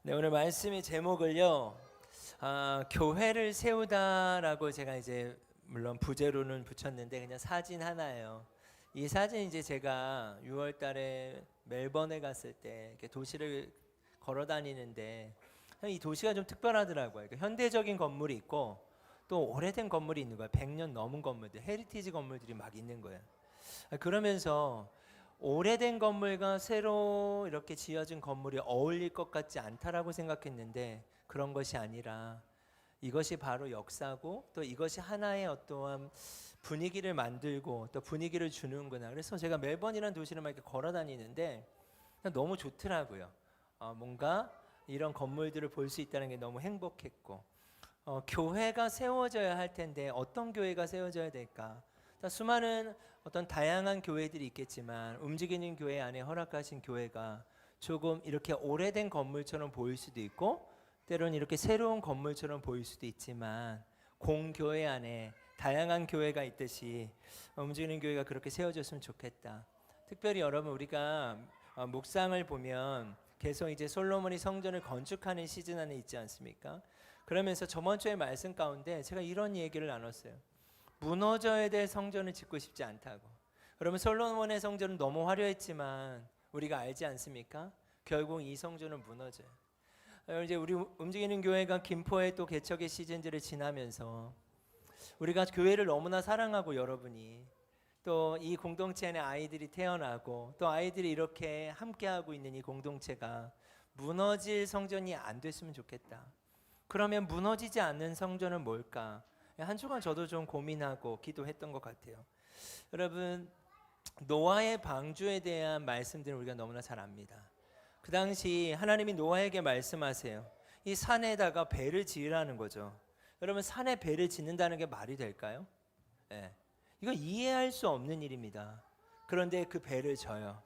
네, 오늘 말씀의 제목을요, 교회를 세우다라고 제가 이제 물론 부제로는 붙였는데 그냥 사진 하나예요. 이 사진 이제 제가 6월달에 멜번에 갔을 때 이렇게 도시를 걸어 다니는데 이 도시가 좀 특별하더라고요. 그러니까 현대적인 건물이 있고 또 오래된 건물이 있는 거예요. 100년 넘은 건물들, 헤리티지 건물들이 막 있는 거예요. 그러면서 오래된 건물과 새로 이렇게 지어진 건물이 어울릴 것 같지 않다라고 생각했는데 그런 것이 아니라 이것이 바로 역사고 또 이것이 하나의 어떠한 분위기를 만들고 또 분위기를 주는구나. 그래서 제가 멜번이라는 도시를 막 이렇게 걸어 다니는데 너무 좋더라고요. 뭔가 이런 건물들을 볼 수 있다는 게 너무 행복했고, 교회가 세워져야 할 텐데 어떤 교회가 세워져야 될까? 수많은 어떤 다양한 교회들이 있겠지만 움직이는 교회 안에 허락하신 교회가 조금 이렇게 오래된 건물처럼 보일 수도 있고 때로는 이렇게 새로운 건물처럼 보일 수도 있지만 공교회 안에 다양한 교회가 있듯이 움직이는 교회가 그렇게 세워졌으면 좋겠다. 특별히 여러분 우리가 묵상을 보면 계속 이제 솔로몬이 성전을 건축하는 시즌 안에 있지 않습니까? 그러면서 저번 주에 말씀 가운데 제가 이런 얘기를 나눴어요. 무너져야 될 성전을 짓고 싶지 않다고. 그러면 솔로몬의 성전은 너무 화려했지만 우리가 알지 않습니까? 결국 이 성전은 무너져요. 이제 우리 움직이는 교회가 김포의 또 개척의 시즌들을 지나면서 우리가 교회를 너무나 사랑하고 여러분이 또 이 공동체 안에 아이들이 태어나고 또 아이들이 이렇게 함께하고 있는 이 공동체가 무너질 성전이 안 됐으면 좋겠다. 그러면 무너지지 않는 성전은 뭘까? 한 주간 저도 좀 고민하고 기도했던 것 같아요. 여러분 노아의 방주에 대한 말씀들을 우리가 너무나 잘 압니다. 그 당시 하나님이 노아에게 말씀하세요. 이 산에다가 배를 지으라는 거죠. 여러분 산에 배를 짓는다는 게 말이 될까요? 네. 이거 이해할 수 없는 일입니다. 그런데 그 배를 져요.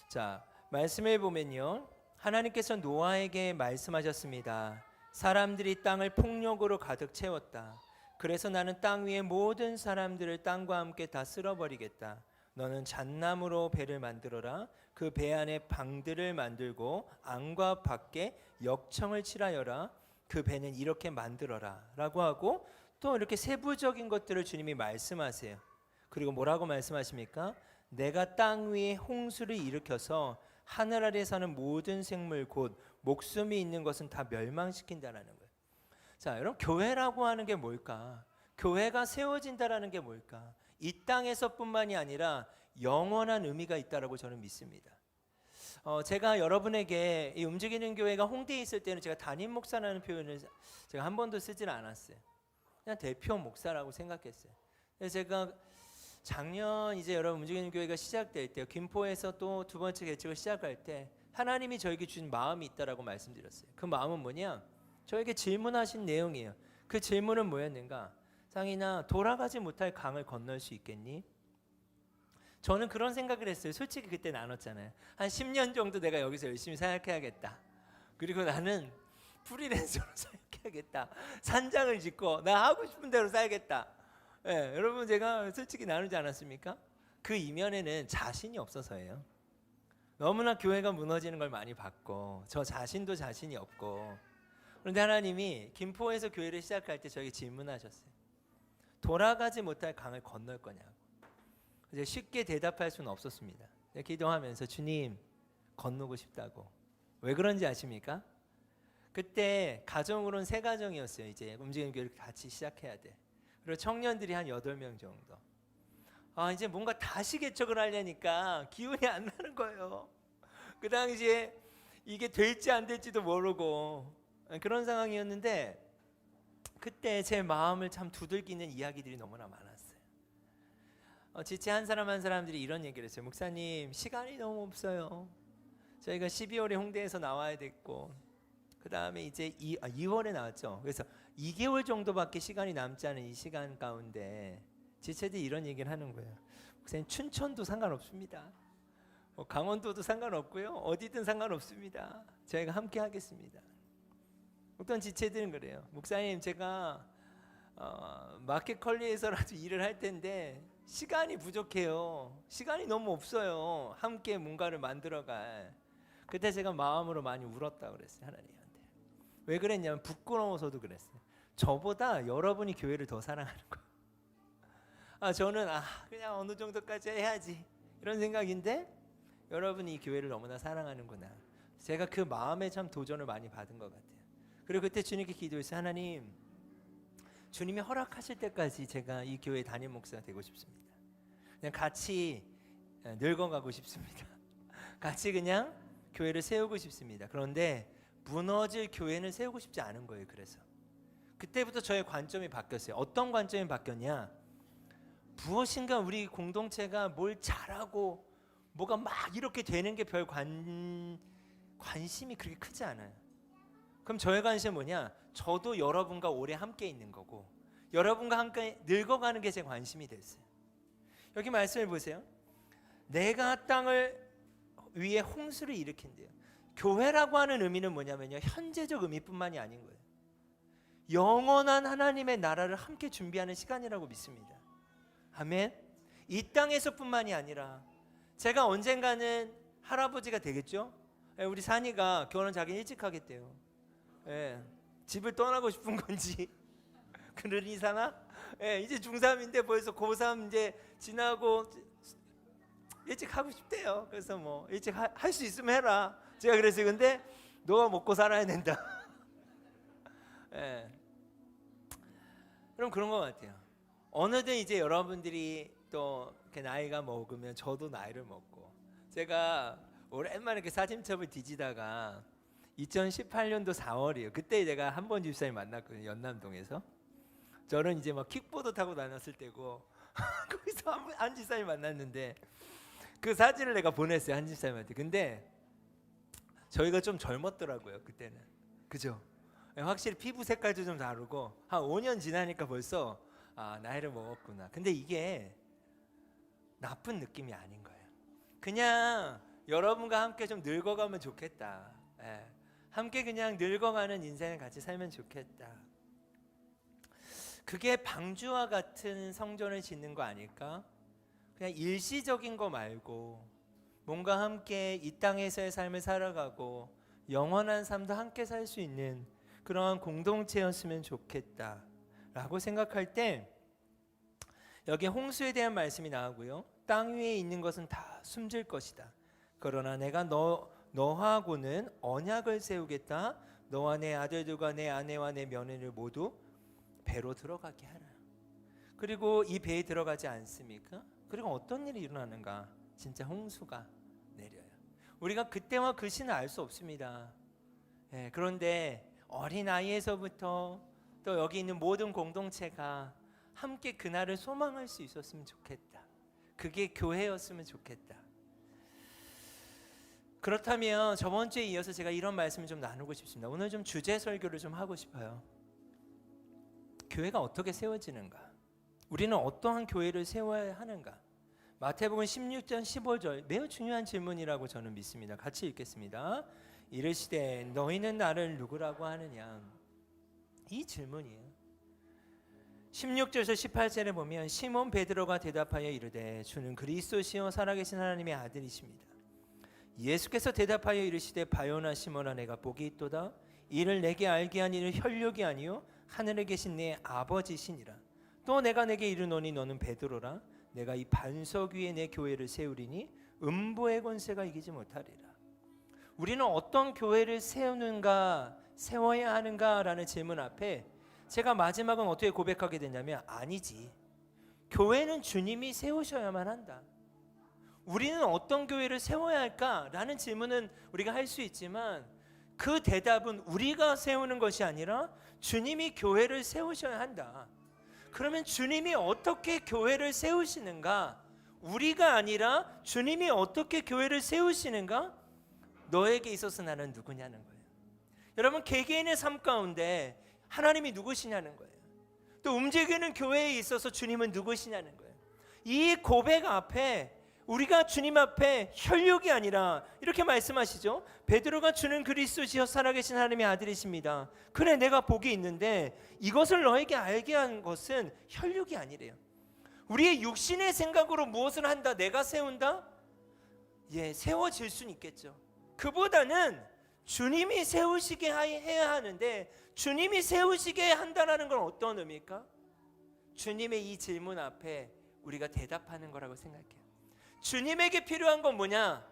자, 말씀을 보면요. 하나님께서 노아에게 말씀하셨습니다. 사람들이 땅을 폭력으로 가득 채웠다. 그래서 나는 땅 위의 모든 사람들을 땅과 함께 다 쓸어버리겠다. 너는 잣나무로 배를 만들어라. 그 배 안에 방들을 만들고 안과 밖에 역청을 칠하여라. 그 배는 이렇게 만들어라 라고 하고 또 이렇게 세부적인 것들을 주님이 말씀하세요. 그리고 뭐라고 말씀하십니까? 내가 땅 위에 홍수를 일으켜서 하늘 아래 사는 모든 생물 곧 목숨이 있는 것은 다 멸망시킨다라는 거예요. 자, 여러분 교회라고 하는 게 뭘까? 교회가 세워진다라는 게 뭘까? 이 땅에서뿐만이 아니라 영원한 의미가 있다라고 저는 믿습니다. 제가 여러분에게 이 움직이는 교회가 홍대에 있을 때는 제가 담임 목사라는 표현을 제가 한 번도 쓰질 않았어요. 그냥 대표 목사라고 생각했어요. 그래서 제가 작년 이제 여러분 움직이는 교회가 시작될 때 김포에서 또 두 번째 개척을 시작할 때 하나님이 저에게 주신 마음이 있다라고 말씀드렸어요. 그 마음은 뭐냐? 저에게 질문하신 내용이에요. 그 질문은 뭐였는가? 상인아, 돌아가지 못할 강을 건널 수 있겠니? 저는 그런 생각을 했어요. 솔직히 그때 나눴잖아요. 한 10년 정도 내가 여기서 열심히 사역해야겠다. 그리고 나는 프리랜서로 사역해야겠다. 산장을 짓고 나 하고 싶은 대로 살겠다. 예, 여러분 제가 솔직히 나누지 않았습니까? 그 이면에는 자신이 없어서예요. 너무나 교회가 무너지는 걸 많이 봤고 저 자신도 자신이 없고 그런데 하나님이 김포에서 교회를 시작할 때 저에게 질문하셨어요. 돌아가지 못할 강을 건널 거냐고. 이제 쉽게 대답할 수는 없었습니다. 기도하면서 주님 건너고 싶다고. 왜 그런지 아십니까? 그때 가정으로는 3가정이었어요. 이제 움직이는 교회를 같이 시작해야 돼. 그리고 청년들이 한 8명 정도. 이제 뭔가 다시 개척을 하려니까 기운이 안 나는 거예요. 그 당시에 이게 될지 안 될지도 모르고 그런 상황이었는데 그때 제 마음을 참 두들기는 이야기들이 너무나 많았어요. 지체 한 사람 한 사람들이 이런 얘기를 했어요. 목사님 시간이 너무 없어요. 저희가 12월에 홍대에서 나와야 됐고 그 다음에 이제 2월에 나왔죠. 그래서 2개월 정도밖에 시간이 남지 않은 이 시간 가운데 지체들이 이런 얘기를 하는 거예요. 목사님 춘천도 상관없습니다. 강원도도 상관없고요. 어디든 상관없습니다. 저희가 함께 하겠습니다. 어떤 지체들은 그래요. 목사님 제가 마켓컬리에서라도 일을 할 텐데 시간이 부족해요. 시간이 너무 없어요. 함께 뭔가를 만들어갈. 그때 제가 마음으로 많이 울었다고 그랬어요. 하나님한테. 왜 그랬냐면 부끄러워서도 그랬어요. 저보다 여러분이 교회를 더 사랑하는 거예요. 저는 그냥 어느 정도까지 해야지 이런 생각인데 여러분이 이 교회를 너무나 사랑하는구나. 제가 그 마음에 참 도전을 많이 받은 것 같아요. 그리고 그때 주님께 기도했어요. 하나님, 주님이 허락하실 때까지 제가 이 교회 담임 목사가 되고 싶습니다. 그냥 같이 늙어가고 싶습니다. 같이 그냥 교회를 세우고 싶습니다. 그런데 무너질 교회는 세우고 싶지 않은 거예요. 그래서 그때부터 저의 관점이 바뀌었어요. 어떤 관점이 바뀌었냐? 무엇인가 우리 공동체가 뭘 잘하고 뭐가 막 이렇게 되는 게 별 관심이 그렇게 크지 않아요. 그럼 저의 관심은 뭐냐? 저도 여러분과 오래 함께 있는 거고 여러분과 함께 늙어가는 게 제 관심이 됐어요. 여기 말씀을 보세요. 내가 땅을 위에 홍수를 일으킨대요. 교회라고 하는 의미는 뭐냐면요, 현재적 의미뿐만이 아닌 거예요. 영원한 하나님의 나라를 함께 준비하는 시간이라고 믿습니다. 아멘. 이 땅에서뿐만이 아니라 제가 언젠가는 할아버지가 되겠죠. 우리 산이가 결혼 자기 일찍 하겠대요. 집을 떠나고 싶은 건지 그러니 사나? 이제 중3인데 벌써 고3 이제 지나고 일찍 하고 싶대요. 그래서 뭐 일찍 할 수 있으면 해라. 제가 그랬어요. 근데 너가 먹고 살아야 된다. 그럼 그런 것 같아요. 어느덧 이제 여러분들이 또 이렇게 나이가 먹으면 저도 나이를 먹고, 제가 오랜만에 이렇게 사진첩을 뒤지다가 2018년도 4월이에요. 그때 제가 한 번 집사님 만났거든요. 연남동에서. 저는 이제 막 킥보드 타고 다녔을 때고 거기서 한 집사님 만났는데 그 사진을 내가 보냈어요. 한 집사님한테. 근데 저희가 좀 젊었더라고요. 그때는. 그죠? 확실히 피부 색깔도 좀 다르고 한 5년 지나니까 벌써 나이를 먹었구나. 근데 이게 나쁜 느낌이 아닌 거예요. 그냥 여러분과 함께 좀 늙어가면 좋겠다. 함께 그냥 늙어가는 인생을 같이 살면 좋겠다. 그게 방주와 같은 성전을 짓는 거 아닐까? 그냥 일시적인 거 말고 뭔가 함께 이 땅에서의 삶을 살아가고 영원한 삶도 함께 살 수 있는 그러한 공동체였으면 좋겠다라고 생각할 때, 여기 홍수에 대한 말씀이 나오고요. 땅 위에 있는 것은 다 숨질 것이다. 그러나 내가 너하고는 언약을 세우겠다. 너와 내 아들들과 내 아내와 내 며느리를 모두 배로 들어가게 하라. 그리고 이 배에 들어가지 않습니까? 그리고 어떤 일이 일어나는가? 진짜 홍수가 내려요. 우리가 그때와 그 시는 알 수 없습니다. 그런데 어린아이에서부터 또 여기 있는 모든 공동체가 함께 그날을 소망할 수 있었으면 좋겠다. 그게 교회였으면 좋겠다. 그렇다면 저번 주에 이어서 제가 이런 말씀을 좀 나누고 싶습니다. 오늘 좀 주제 설교를 좀 하고 싶어요. 교회가 어떻게 세워지는가? 우리는 어떠한 교회를 세워야 하는가? 마태복음 16장 15절, 매우 중요한 질문이라고 저는 믿습니다. 같이 읽겠습니다. 이르시되 너희는 나를 누구라고 하느냐? 이 질문이에요. 16절에서 18절에 보면 시몬 베드로가 대답하여 이르되 주는 그리스도시요 살아계신 하나님의 아들이십니다. 예수께서 대답하여 이르시되 바요나 시몬아 내가 복이 있도다. 이를 내게 알게 한 이는 혈육이 아니요 하늘에 계신 내 아버지시니라. 또 내가 내게 이르노니 너는 베드로라. 내가 이 반석 위에 내 교회를 세우리니 음부의 권세가 이기지 못하리라. 우리는 어떤 교회를 세워야 하는가라는 질문 앞에 제가 마지막은 어떻게 고백하게 되냐면, 아니지, 교회는 주님이 세우셔야만 한다. 우리는 어떤 교회를 세워야 할까라는 질문은 우리가 할 수 있지만 그 대답은 우리가 세우는 것이 아니라 주님이 교회를 세우셔야 한다. 그러면 주님이 어떻게 교회를 세우시는가? 우리가 아니라 주님이 어떻게 교회를 세우시는가? 너에게 있어서 나는 누구냐는 거예요. 여러분, 개개인의 삶 가운데 하나님이 누구시냐는 거예요. 또 움직이는 교회에 있어서 주님은 누구시냐는 거예요. 이 고백 앞에 우리가 주님 앞에 혈육이 아니라 이렇게 말씀하시죠. 베드로가 주는 그리스도시여 살아계신 하나님의 아들이십니다. 그래, 내가 복이 있는데 이것을 너에게 알게 한 것은 혈육이 아니래요. 우리의 육신의 생각으로 무엇을 한다, 내가 세운다? 세워질 수는 있겠죠. 그보다는 주님이 세우시게 해야 하는데, 주님이 세우시게 한다는 건 어떤 의미일까? 주님의 이 질문 앞에 우리가 대답하는 거라고 생각해요. 주님에게 필요한 건 뭐냐?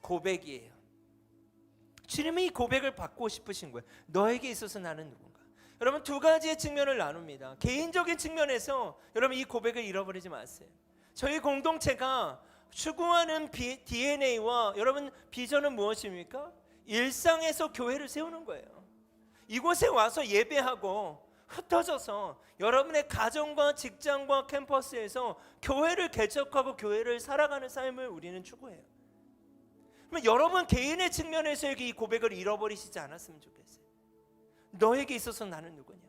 고백이에요. 주님이 이 고백을 받고 싶으신 거예요. 너에게 있어서 나는 누군가. 여러분, 두 가지의 측면을 나눕니다. 개인적인 측면에서 여러분 이 고백을 잃어버리지 마세요. 저희 공동체가 추구하는 DNA와 여러분 비전은 무엇입니까? 일상에서 교회를 세우는 거예요. 이곳에 와서 예배하고 흩어져서 여러분의 가정과 직장과 캠퍼스에서 교회를 개척하고 교회를 살아가는 삶을 우리는 추구해요. 그러면 여러분 개인의 측면에서 이 고백을 잃어버리시지 않았으면 좋겠어요. 너에게 있어서 나는 누구냐?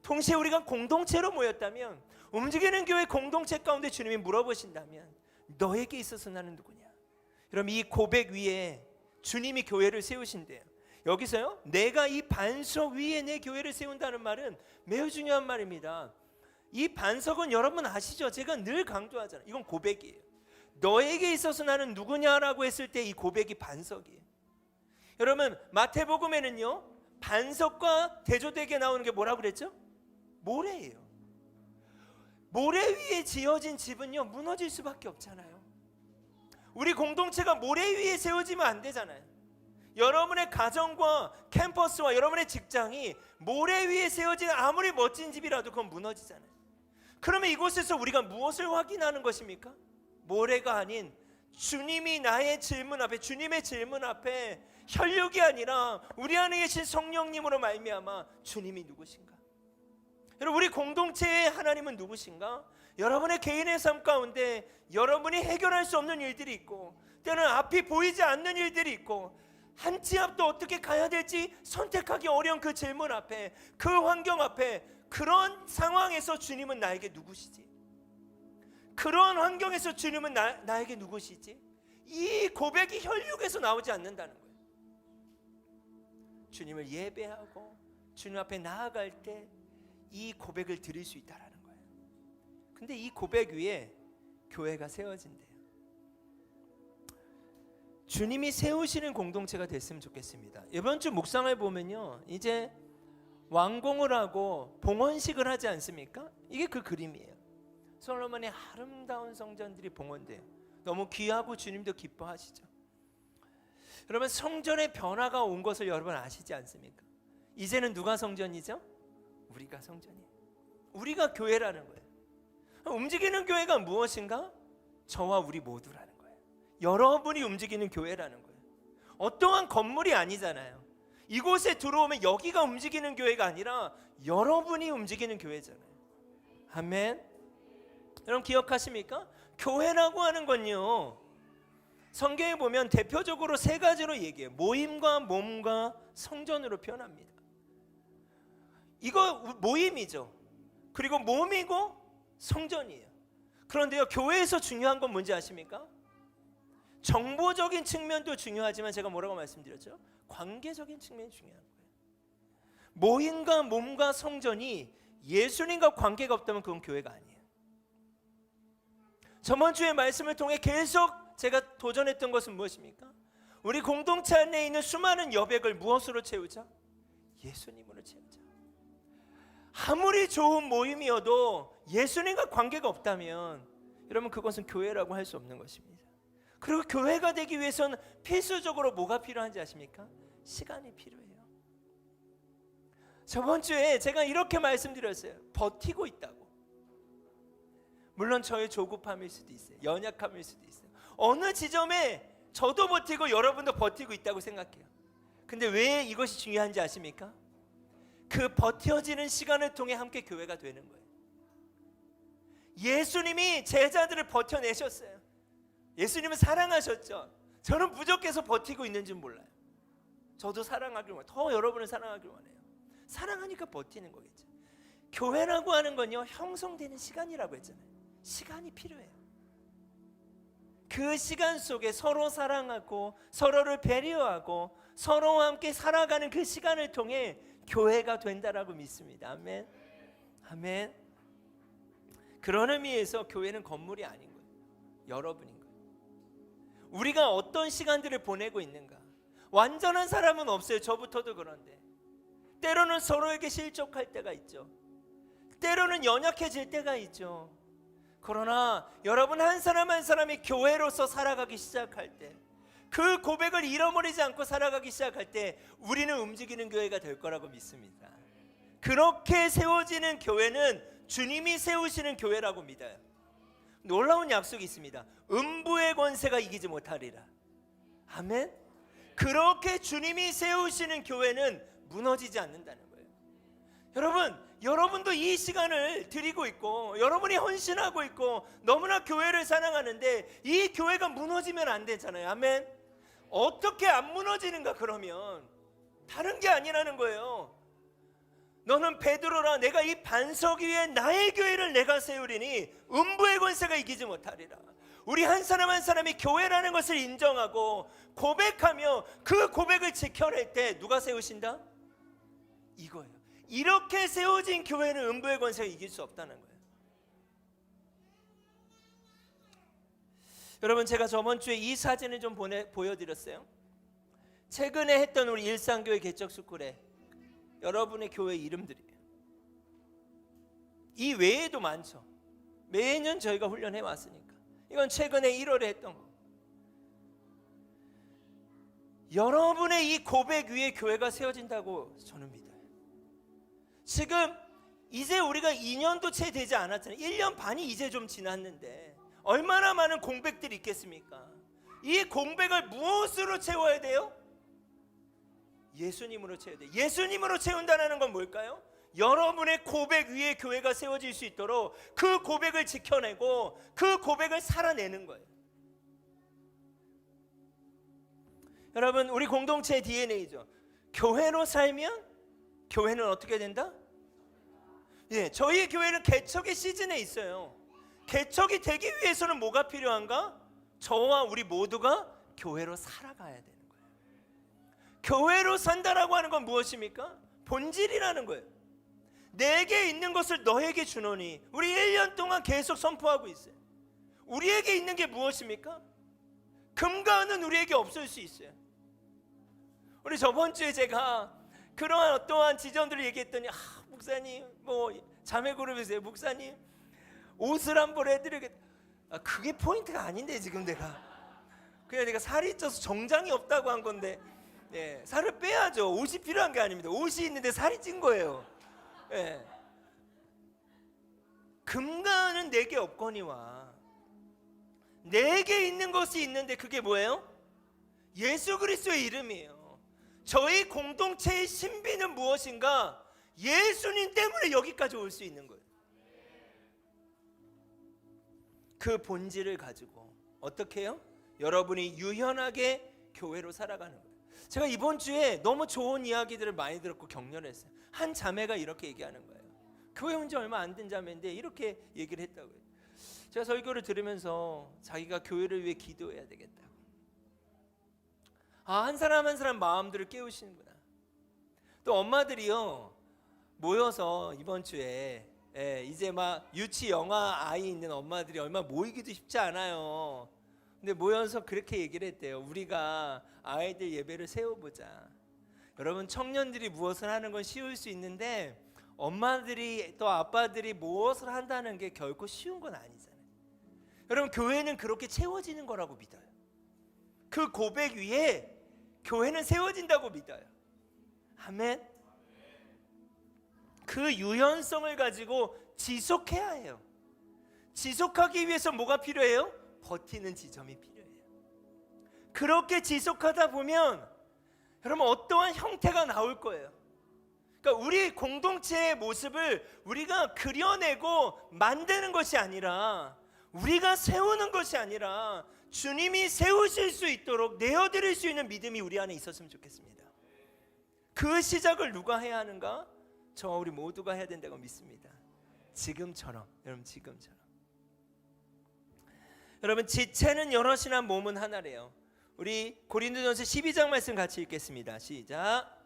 동시에 우리가 공동체로 모였다면, 움직이는 교회 공동체 가운데 주님이 물어보신다면 너에게 있어서 나는 누구냐? 여러분 이 고백 위에 주님이 교회를 세우신대요. 여기서요, 내가 이 반석 위에 내 교회를 세운다는 말은 매우 중요한 말입니다. 이 반석은 여러분 아시죠? 제가 늘 강조하잖아요. 이건 고백이에요. 너에게 있어서 나는 누구냐라고 했을 때 이 고백이 반석이에요. 여러분 마태복음에는요, 반석과 대조되게 나오는 게 뭐라고 그랬죠? 모래예요. 모래 위에 지어진 집은요 무너질 수밖에 없잖아요. 우리 공동체가 모래 위에 세워지면 안 되잖아요. 여러분의 가정과 캠퍼스와 여러분의 직장이 모래 위에 세워진 아무리 멋진 집이라도 그건 무너지잖아요. 그러면 이곳에서 우리가 무엇을 확인하는 것입니까? 모래가 아닌 주님이 나의 질문 앞에, 주님의 질문 앞에 혈육이 아니라 우리 안에 계신 성령님으로 말미암아 주님이 누구신가? 여러분 우리 공동체의 하나님은 누구신가? 여러분의 개인의 삶 가운데 여러분이 해결할 수 없는 일들이 있고, 때로는 앞이 보이지 않는 일들이 있고, 한 치 앞도 어떻게 가야 될지 선택하기 어려운 그 질문 앞에, 그 환경 앞에, 그런 상황에서 주님은 나에게 누구시지? 그런 환경에서 주님은 나에게 누구시지? 이 고백이 혈육에서 나오지 않는다는 거예요. 주님을 예배하고 주님 앞에 나아갈 때 이 고백을 드릴 수 있다라는 거예요. 근데 이 고백 위에 교회가 세워진대요. 주님이 세우시는 공동체가 됐으면 좋겠습니다. 이번 주 묵상을 보면요, 이제 완공을 하고 봉헌식을 하지 않습니까? 이게 그 그림이에요. 솔로몬의 아름다운 성전들이 봉헌돼요. 너무 귀하고 주님도 기뻐하시죠. 여러분 성전의 변화가 온 것을 여러분 아시지 않습니까? 이제는 누가 성전이죠? 우리가 성전이에요. 우리가 교회라는 거예요. 움직이는 교회가 무엇인가? 저와 우리 모두라는 거예요. 여러분이 움직이는 교회라는 거예요. 어떠한 건물이 아니잖아요. 이곳에 들어오면 여기가 움직이는 교회가 아니라 여러분이 움직이는 교회잖아요. 아멘. 여러분 기억하십니까? 교회라고 하는 건요, 성경에 보면 대표적으로 세 가지로 얘기해요. 모임과 몸과 성전으로 표현합니다. 이거 모임이죠. 그리고 몸이고 성전이에요. 그런데요, 교회에서 중요한 건 뭔지 아십니까? 정보적인 측면도 중요하지만 제가 뭐라고 말씀드렸죠? 관계적인 측면이 중요한 거예요. 모임과 몸과 성전이 예수님과 관계가 없다면 그건 교회가 아니에요. 저번 주의 말씀을 통해 계속 제가 도전했던 것은 무엇입니까? 우리 공동체 안에 있는 수많은 여백을 무엇으로 채우자? 예수님으로 채우자. 아무리 좋은 모임이어도 예수님과 관계가 없다면 여러분 그것은 교회라고 할 수 없는 것입니다. 그리고 교회가 되기 위해서는 필수적으로 뭐가 필요한지 아십니까? 시간이 필요해요. 저번 주에 제가 이렇게 말씀드렸어요. 버티고 있다고. 물론 저의 조급함일 수도 있어요. 연약함일 수도 있어요. 어느 지점에 저도 버티고 여러분도 버티고 있다고 생각해요. 근데 왜 이것이 중요한지 아십니까? 그 버텨지는 시간을 통해 함께 교회가 되는 거예요. 예수님이 제자들을 버텨내셨어요. 예수님은 사랑하셨죠. 저는 부족해서 버티고 있는지 몰라요. 저도 사랑하길 원해요. 더 여러분을 사랑하길 원해요. 사랑하니까 버티는 거겠죠. 교회라고 하는 건요, 형성되는 시간이라고 했잖아요. 시간이 필요해요. 그 시간 속에 서로 사랑하고 서로를 배려하고 서로와 함께 살아가는 그 시간을 통해 교회가 된다라고 믿습니다. 아멘. 아멘. 그런 의미에서 교회는 건물이 아닌 거예요. 여러분인 거예요. 우리가 어떤 시간들을 보내고 있는가? 완전한 사람은 없어요. 저부터도 그런데 때로는 서로에게 실족할 때가 있죠. 때로는 연약해질 때가 있죠. 그러나 여러분 한 사람 한 사람이 교회로서 살아가기 시작할 때, 그 고백을 잃어버리지 않고 살아가기 시작할 때 우리는 움직이는 교회가 될 거라고 믿습니다. 그렇게 세워지는 교회는 주님이 세우시는 교회라고 믿어요. 놀라운 약속이 있습니다. 음부의 권세가 이기지 못하리라. 아멘. 그렇게 주님이 세우시는 교회는 무너지지 않는다는 거예요. 여러분도 이 시간을 드리고 있고 여러분이 헌신하고 있고 너무나 교회를 사랑하는데 이 교회가 무너지면 안 되잖아요. 아멘. 어떻게 안 무너지는가? 그러면 다른 게 아니라는 거예요. 너는 베드로라, 내가 이 반석 위에 나의 교회를 내가 세우리니 음부의 권세가 이기지 못하리라. 우리 한 사람 한 사람이 교회라는 것을 인정하고 고백하며 그 고백을 지켜낼 때 누가 세우신다? 이거예요. 이렇게 세워진 교회는 음부의 권세가 이길 수 없다는 거예요. 여러분, 제가 저번 주에 이 사진을 좀 보여드렸어요. 최근에 했던 우리 일상교회 개척스쿨에 여러분의 교회 이름들이에요. 이 외에도 많죠. 매년 저희가 훈련해 왔으니까. 이건 최근에 1월에 했던 거. 여러분의 이 고백 위에 교회가 세워진다고 저는 믿어요. 지금 이제 우리가 2년도 채 되지 않았잖아요. 1년 반이 이제 좀 지났는데 얼마나 많은 공백들이 있겠습니까? 이 공백을 무엇으로 채워야 돼요? 예수님으로 채워야 돼요. 예수님으로 채운다는 건 뭘까요? 여러분의 고백 위에 교회가 세워질 수 있도록 그 고백을 지켜내고 그 고백을 살아내는 거예요. 여러분, 우리 공동체의 DNA죠. 교회로 살면 교회는 어떻게 된다? 예, 저희 교회는 개척의 시즌에 있어요. 개척이 되기 위해서는 뭐가 필요한가? 저와 우리 모두가 교회로 살아가야 되는 거예요. 교회로 산다라고 하는 건 무엇입니까? 본질이라는 거예요. 내게 있는 것을 너에게 주노니. 우리 1년 동안 계속 선포하고 있어요. 우리에게 있는 게 무엇입니까? 금과 은은 우리에게 없을 수 있어요. 우리 저번 주에 제가 그러한 어떠한 지점들을 얘기했더니 목사님, 자매 그룹에서 목사님 옷을 한 벌 해드리겠다. 그게 포인트가 아닌데 지금 그냥 내가 살이 쪄서 정장이 없다고 한 건데, 네, 살을 빼야죠. 옷이 필요한 게 아닙니다. 옷이 있는데 살이 찐 거예요. 네. 금과 은은 내게 없거니와. 내게 있는 것이 있는데 그게 뭐예요? 예수 그리스도의 이름이에요. 저희 공동체의 신비는 무엇인가? 예수님 때문에 여기까지 올 수 있는 거예요. 그 본질을 가지고 어떻게 해요? 여러분이 유연하게 교회로 살아가는 거예요. 제가 이번 주에 너무 좋은 이야기들을 많이 들었고 격려했어요. 한 자매가 이렇게 얘기하는 거예요. 교회 온 지 얼마 안 된 자매인데 이렇게 얘기를 했다고요. 제가 설교를 들으면서 자기가 교회를 위해 기도해야 되겠다고. 한 사람 한 사람 마음들을 깨우시는구나. 또 엄마들이요 모여서 이번 주에 이제 막 유치 영아 아이 있는 엄마들이 얼마 모이기도 쉽지 않아요. 근데 모여서 그렇게 얘기를 했대요. 우리가 아이들 예배를 세워보자. 여러분, 청년들이 무엇을 하는 건 쉬울 수 있는데 엄마들이 또 아빠들이 무엇을 한다는 게 결코 쉬운 건 아니잖아요. 여러분, 교회는 그렇게 채워지는 거라고 믿어요. 그 고백 위에 교회는 세워진다고 믿어요. 아멘. 그 유연성을 가지고 지속해야 해요. 지속하기 위해서 뭐가 필요해요? 버티는 지점이 필요해요. 그렇게 지속하다 보면 여러분 어떠한 형태가 나올 거예요. 그러니까 우리 공동체의 모습을 우리가 그려내고 만드는 것이 아니라, 우리가 세우는 것이 아니라 주님이 세우실 수 있도록 내어드릴 수 있는 믿음이 우리 안에 있었으면 좋겠습니다. 그 시작을 누가 해야 하는가? 저와 우리 모두가 해야 된다고 믿습니다. 지금처럼, 여러분 지금처럼. 여러분, 지체는 여럿이나 몸은 하나래요. 우리 고린도전서 12장 말씀 같이 읽겠습니다. 시작.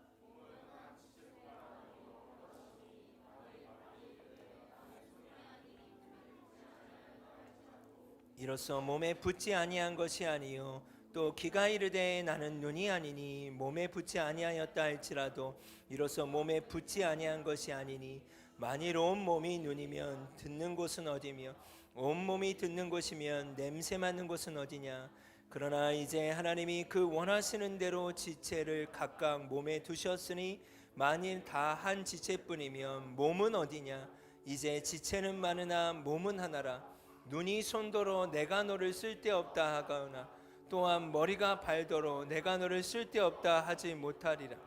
이로써 몸에 붙지 아니한 것이 아니요 또 기가 이르되 나는 눈이 아니니 몸에 붙지 아니하였다 할지라도 이로써 몸에 붙지 아니한 것이 아니니 만일 온 몸이 눈이면 듣는 곳은 어디며 온 몸이 듣는 곳이면 냄새 맡는 곳은 어디냐. 그러나 이제 하나님이 그 원하시는 대로 지체를 각각 몸에 두셨으니 만일 다 한 지체뿐이면 몸은 어디냐. 이제 지체는 많으나 몸은 하나라. 눈이 손도로 내가 너를 쓸데없다 하거나 또한 머리가 발도로 내가 너를 쓸데없다 하지 못하리라.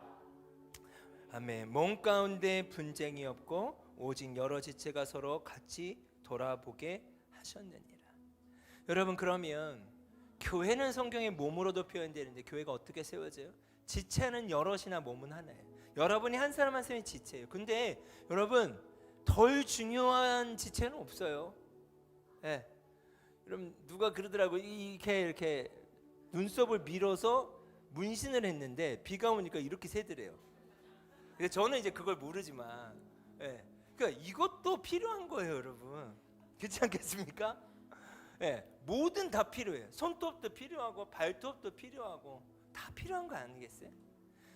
아멘. 몸 가운데 분쟁이 없고 오직 여러 지체가 서로 같이 돌아보게 하셨느니라. 여러분, 그러면 교회는 성경의 몸으로도 표현되는데 교회가 어떻게 세워져요? 지체는 여럿이나 몸은 하나예요. 여러분이 한 사람 한 사람이 지체예요. 근데 여러분, 덜 중요한 지체는 없어요. 예. 여러분, 누가 그러더라고요. 이렇게 눈썹을 밀어서 문신을 했는데 비가 오니까 이렇게 새더래요. 근데 저는 이제 그걸 모르지만, 예. 그러니까 이것도 필요한 거예요, 여러분. 그렇지 않겠습니까? 예. 뭐든 다 필요해요. 손톱도 필요하고 발톱도 필요하고 다 필요한 거 아니겠어요?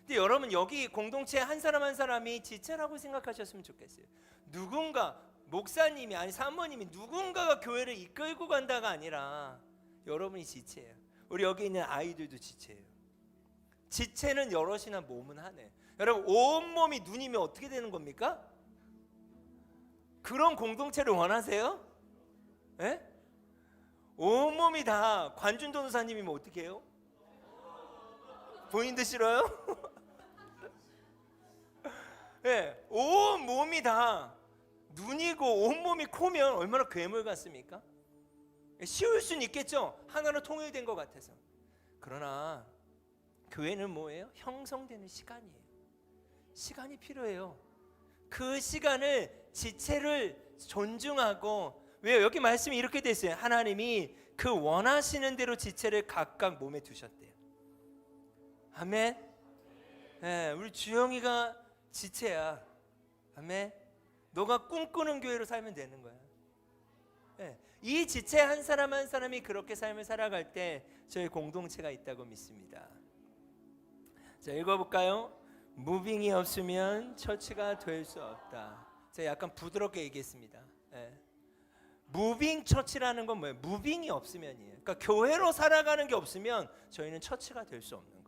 근데 여러분, 여기 공동체 한 사람 한 사람이 지체라고 생각하셨으면 좋겠어요. 누군가, 목사님이 아니 사모님이 누군가가 교회를 이끌고 간다가 아니라 여러분이 지체예요. 우리 여기 있는 아이들도 지체예요. 지체는 여럿이나 몸은 하나예요. 여러분, 온몸이 눈이면 어떻게 되는 겁니까? 그런 공동체를 원하세요? 예? 온몸이 다 관준 전도사님이면 어떻게 해요? 본인도 싫어요? 예, 온몸이 다 눈이고 온몸이 코면 얼마나 괴물 같습니까? 쉬울 수는 있겠죠. 하나로 통일된 것 같아서. 그러나 교회는 뭐예요? 형성되는 시간이에요. 시간이 필요해요. 그 시간을 지체를 존중하고, 왜요? 여기 말씀이 이렇게 돼 있어요. 하나님이 그 원하시는 대로 지체를 각각 몸에 두셨대요. 아멘. 네, 우리 주영이가 지체야. 아멘. 너가 꿈꾸는 교회로 살면 되는 거야. 네, 이 지체 한 사람 한 사람이 그렇게 삶을 살아갈 때 저희 공동체가 있다고 믿습니다. 자, 읽어볼까요? 무빙이 없으면 처치가 될 수 없다. 제가 약간 부드럽게 얘기했습니다. 네. 무빙 처치라는 건 뭐예요? 무빙이 없으면이에요. 그러니까 교회로 살아가는 게 없으면 저희는 처치가 될 수 없는 거예요.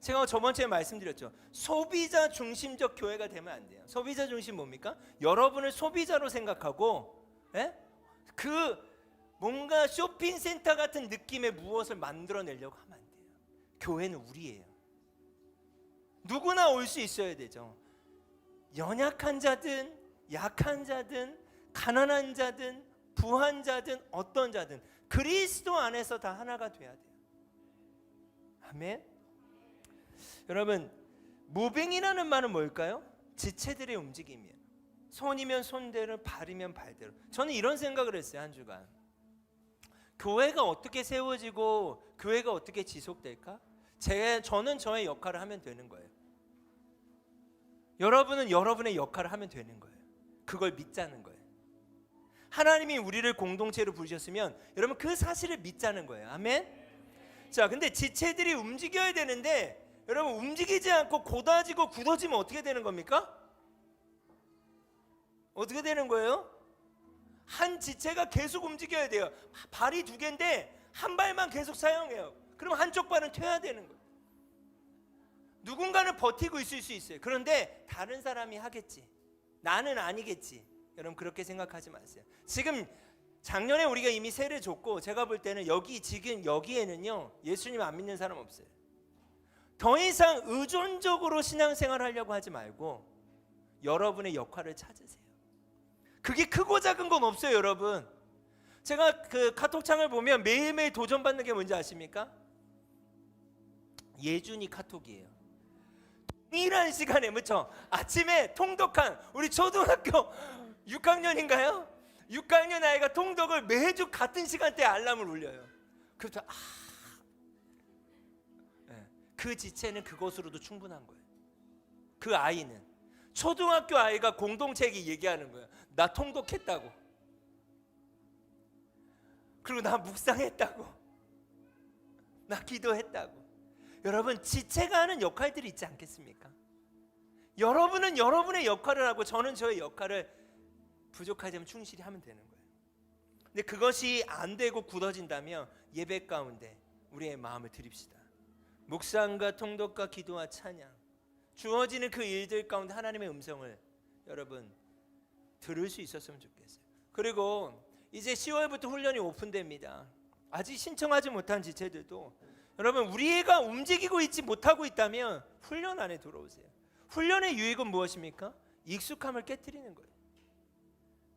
제가 저번 주에 말씀드렸죠. 소비자 중심적 교회가 되면 안 돼요. 소비자 중심 뭡니까? 여러분을 소비자로 생각하고, 예? 그 뭔가 쇼핑센터 같은 느낌의 무엇을 만들어내려고 하면 안 돼요. 교회는 우리예요. 누구나 올 수 있어야 되죠. 연약한 자든 약한 자든 가난한 자든 부한 자든 어떤 자든 그리스도 안에서 다 하나가 돼야 돼요. 아멘. 여러분, 무빙이라는 말은 뭘까요? 지체들의 움직임이에요. 손이면 손대로, 발이면 발대로. 저는 이런 생각을 했어요, 한 주간. 교회가 어떻게 세워지고 교회가 어떻게 지속될까? 저는 저의 역할을 하면 되는 거예요. 여러분은 여러분의 역할을 하면 되는 거예요. 그걸 믿자는 거예요. 하나님이 우리를 공동체로 부르셨으면 여러분 그 사실을 믿자는 거예요. 아멘? 자, 근데 지체들이 움직여야 되는데 여러분, 움직이지 않고 고다지고 굳어지면 어떻게 되는 겁니까? 어떻게 되는 거예요? 한 지체가 계속 움직여야 돼요. 발이 두 개인데 한 발만 계속 사용해요. 그럼 한쪽 발은 퇴야 되는 거예요. 누군가는 버티고 있을 수 있어요. 그런데 다른 사람이 하겠지. 나는 아니겠지. 여러분, 그렇게 생각하지 마세요. 지금 작년에 우리가 이미 세례 줬고, 제가 볼 때는 지금 여기에는요 예수님 안 믿는 사람 없어요. 더 이상 의존적으로 신앙생활 하려고 하지 말고 여러분의 역할을 찾으세요. 그게 크고 작은 건 없어요, 여러분. 제가 그 카톡창을 보면 매일매일 도전받는 게 뭔지 아십니까? 예준이 카톡이에요. 동일한 시간에, 그렇죠? 아침에 통독한 우리 초등학교 6학년인가요? 6학년 아이가 통독을 매주 같은 시간대에 알람을 울려요. 그래서 그 지체는 그것으로도 충분한 거예요. 그 아이는 초등학교 아이가 공동체에게 얘기하는 거예요. 나 통독했다고. 그리고 나 묵상했다고. 나 기도했다고. 여러분, 지체가 하는 역할들이 있지 않겠습니까? 여러분은 여러분의 역할을 하고 저는 저의 역할을 부족하지만 충실히 하면 되는 거예요. 근데 그것이 안 되고 굳어진다면 예배 가운데 우리의 마음을 드립시다. 묵상과 통독과 기도와 찬양, 주어지는 그 일들 가운데 하나님의 음성을 여러분 들을 수 있었으면 좋겠어요. 그리고 이제 10월부터 훈련이 오픈됩니다. 아직 신청하지 못한 지체들도 여러분, 우리가 움직이고 있지 못하고 있다면 훈련 안에 들어오세요. 훈련의 유익은 무엇입니까? 익숙함을 깨트리는 거예요.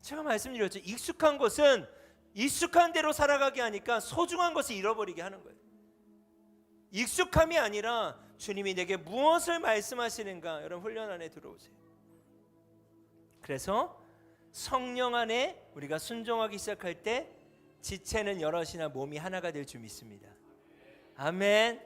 제가 말씀드렸죠. 익숙한 것은 익숙한 대로 살아가게 하니까 소중한 것을 잃어버리게 하는 거예요. 익숙함이 아니라 주님이 내게 무엇을 말씀하시는가, 여러분 훈련 안에 들어오세요. 그래서 성령 안에 우리가 순종하기 시작할 때 지체는 여럿이나 몸이 하나가 될 줄 믿습니다. 아멘.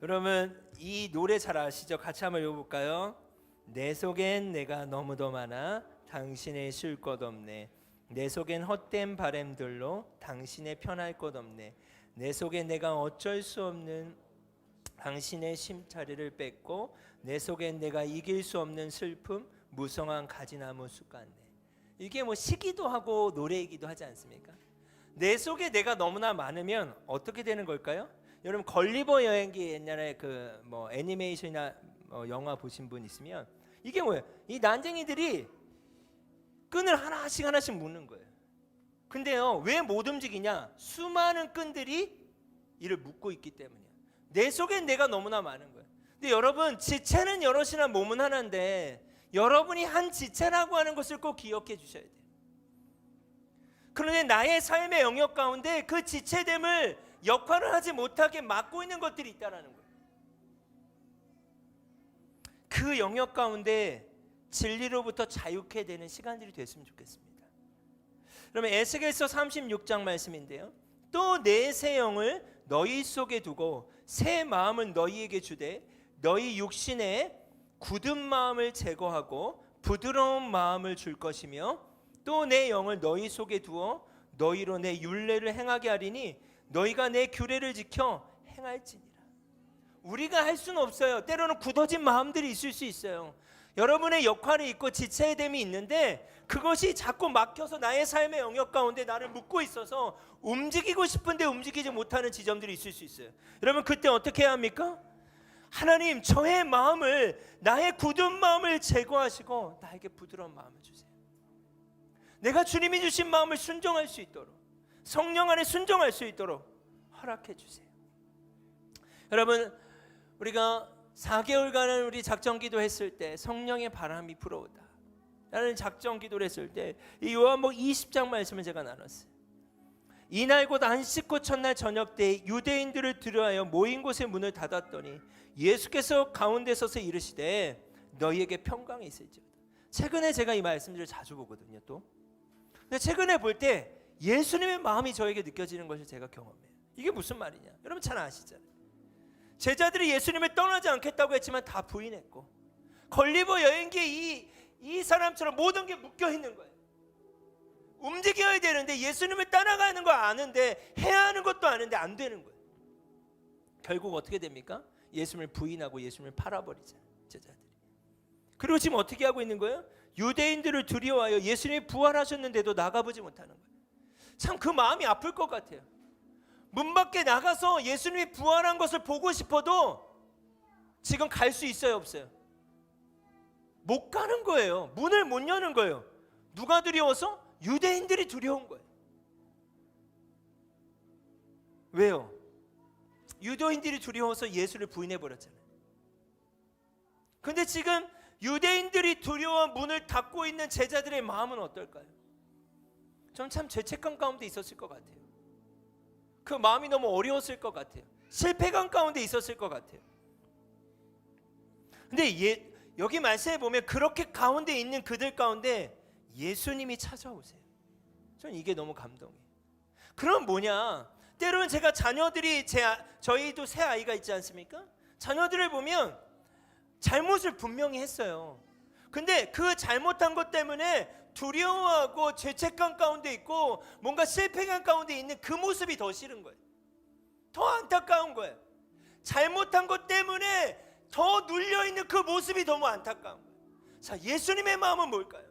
여러분, 이 노래 잘 아시죠? 같이 한번 읽어볼까요? 내 속엔 내가 너무도 많아 당신의 쉴 것 없네. 내 속엔 헛된 바램들로 당신의 편할 것 없네. 내 속엔 내가 어쩔 수 없는 당신의 심차리를 뺏고, 내 속엔 내가 이길 수 없는 슬픔 무성한 가지나무 숲 같네. 이게 뭐 시기도 하고 노래이기도 하지 않습니까? 내 속에 내가 너무나 많으면 어떻게 되는 걸까요? 여러분, 걸리버 여행기 옛날에 그 뭐 애니메이션이나 영화 보신 분 있으면 이게 뭐예요? 이 난쟁이들이 끈을 하나씩 묶는 거예요. 근데요, 왜 못 움직이냐? 수많은 끈들이 이를 묶고 있기 때문이에요. 내 속엔 내가 너무나 많은 거예요. 근데 여러분, 지체는 여럿이나 몸은 하나인데 여러분이 한 지체라고 하는 것을 꼭 기억해 주셔야 돼요. 그런데 나의 삶의 영역 가운데 그 지체됨을 역할을 하지 못하게 막고 있는 것들이 있다는 거예요. 그 영역 가운데 진리로부터 자유케 되는 시간들이 됐으면 좋겠습니다. 그러면 에스겔서 36장 말씀인데요. 또 내 새 영을 너희 속에 두고 새 마음을 너희에게 주되 너희 육신에 굳은 마음을 제거하고 부드러운 마음을 줄 것이며, 또 내 영을 너희 속에 두어 너희로 내 율례를 행하게 하리니 너희가 내 규례를 지켜 행할지니라. 우리가 할 수는 없어요. 때로는 굳어진 마음들이 있을 수 있어요. 여러분의 역할이 있고 지체의 됨이 있는데 그것이 자꾸 막혀서 나의 삶의 영역 가운데 나를 묶고 있어서 움직이고 싶은데 움직이지 못하는 지점들이 있을 수 있어요. 여러분, 그때 어떻게 해야 합니까? 하나님, 저의 마음을, 나의 굳은 마음을 제거하시고 나에게 부드러운 마음을 주세요. 내가 주님이 주신 마음을 순종할 수 있도록, 성령 안에 순종할 수 있도록 허락해 주세요. 여러분, 우리가 4개월간을 우리 작정 기도했을 때 성령의 바람이 불어오다 라는 작정 기도를 했을 때 이 요한복음 20장 말씀을 제가 나눴어요. 이날 곧 안식구 첫날 저녁 때 유대인들을 들여하여 모인 곳의 문을 닫았더니 예수께서 가운데 서서 이르시되 너희에게 평강이 있을지어다. 최근에 제가 이 말씀들을 자주 보거든요. 또 근데 최근에 볼 때 예수님의 마음이 저에게 느껴지는 것을 제가 경험해요. 이게 무슨 말이냐? 여러분 잘 아시잖아요. 제자들이 예수님을 떠나지 않겠다고 했지만 다 부인했고, 걸리버 여행기에 이 사람처럼 모든 게 묶여 있는 거예요. 움직여야 되는데 예수님을 따라가는 거 아는데, 해야 하는 것도 아는데 안 되는 거예요. 결국 어떻게 됩니까? 예수님을 부인하고 예수님을 팔아버리잖아요, 제자들이. 그리고 지금 어떻게 하고 있는 거예요? 유대인들을 두려워하여 예수님이 부활하셨는데도 나가보지 못하는 거예요. 참 그 마음이 아플 것 같아요. 문 밖에 나가서 예수님이 부활한 것을 보고 싶어도 지금 갈 수 있어요, 없어요? 못 가는 거예요. 문을 못 여는 거예요. 누가 두려워서? 유대인들이 두려운 거예요. 왜요? 유대인들이 두려워서 예수를 부인해버렸잖아요. 근데 지금 유대인들이 두려워 문을 닫고 있는 제자들의 마음은 어떨까요? 전 참 죄책감 가운데 있었을 것 같아요. 그 마음이 너무 어려웠을 것 같아요. 실패감 가운데 있었을 것 같아요. 근데 여기 말씀에 보면 그렇게 가운데 있는 그들 가운데 예수님이 찾아오세요. 저는 이게 너무 감동이에요. 그럼 뭐냐? 때로는 제가 자녀들이 저희도 새 아이가 있지 않습니까? 자녀들을 보면 잘못을 분명히 했어요. 근데 그 잘못한 것 때문에 두려워하고 죄책감 가운데 있고 뭔가 실패감 가운데 있는 그 모습이 더 싫은 거예요. 더 안타까운 거예요. 잘못한 것 때문에 더 눌려있는 그 모습이 너무 안타까운 거예요. 자, 예수님의 마음은 뭘까요?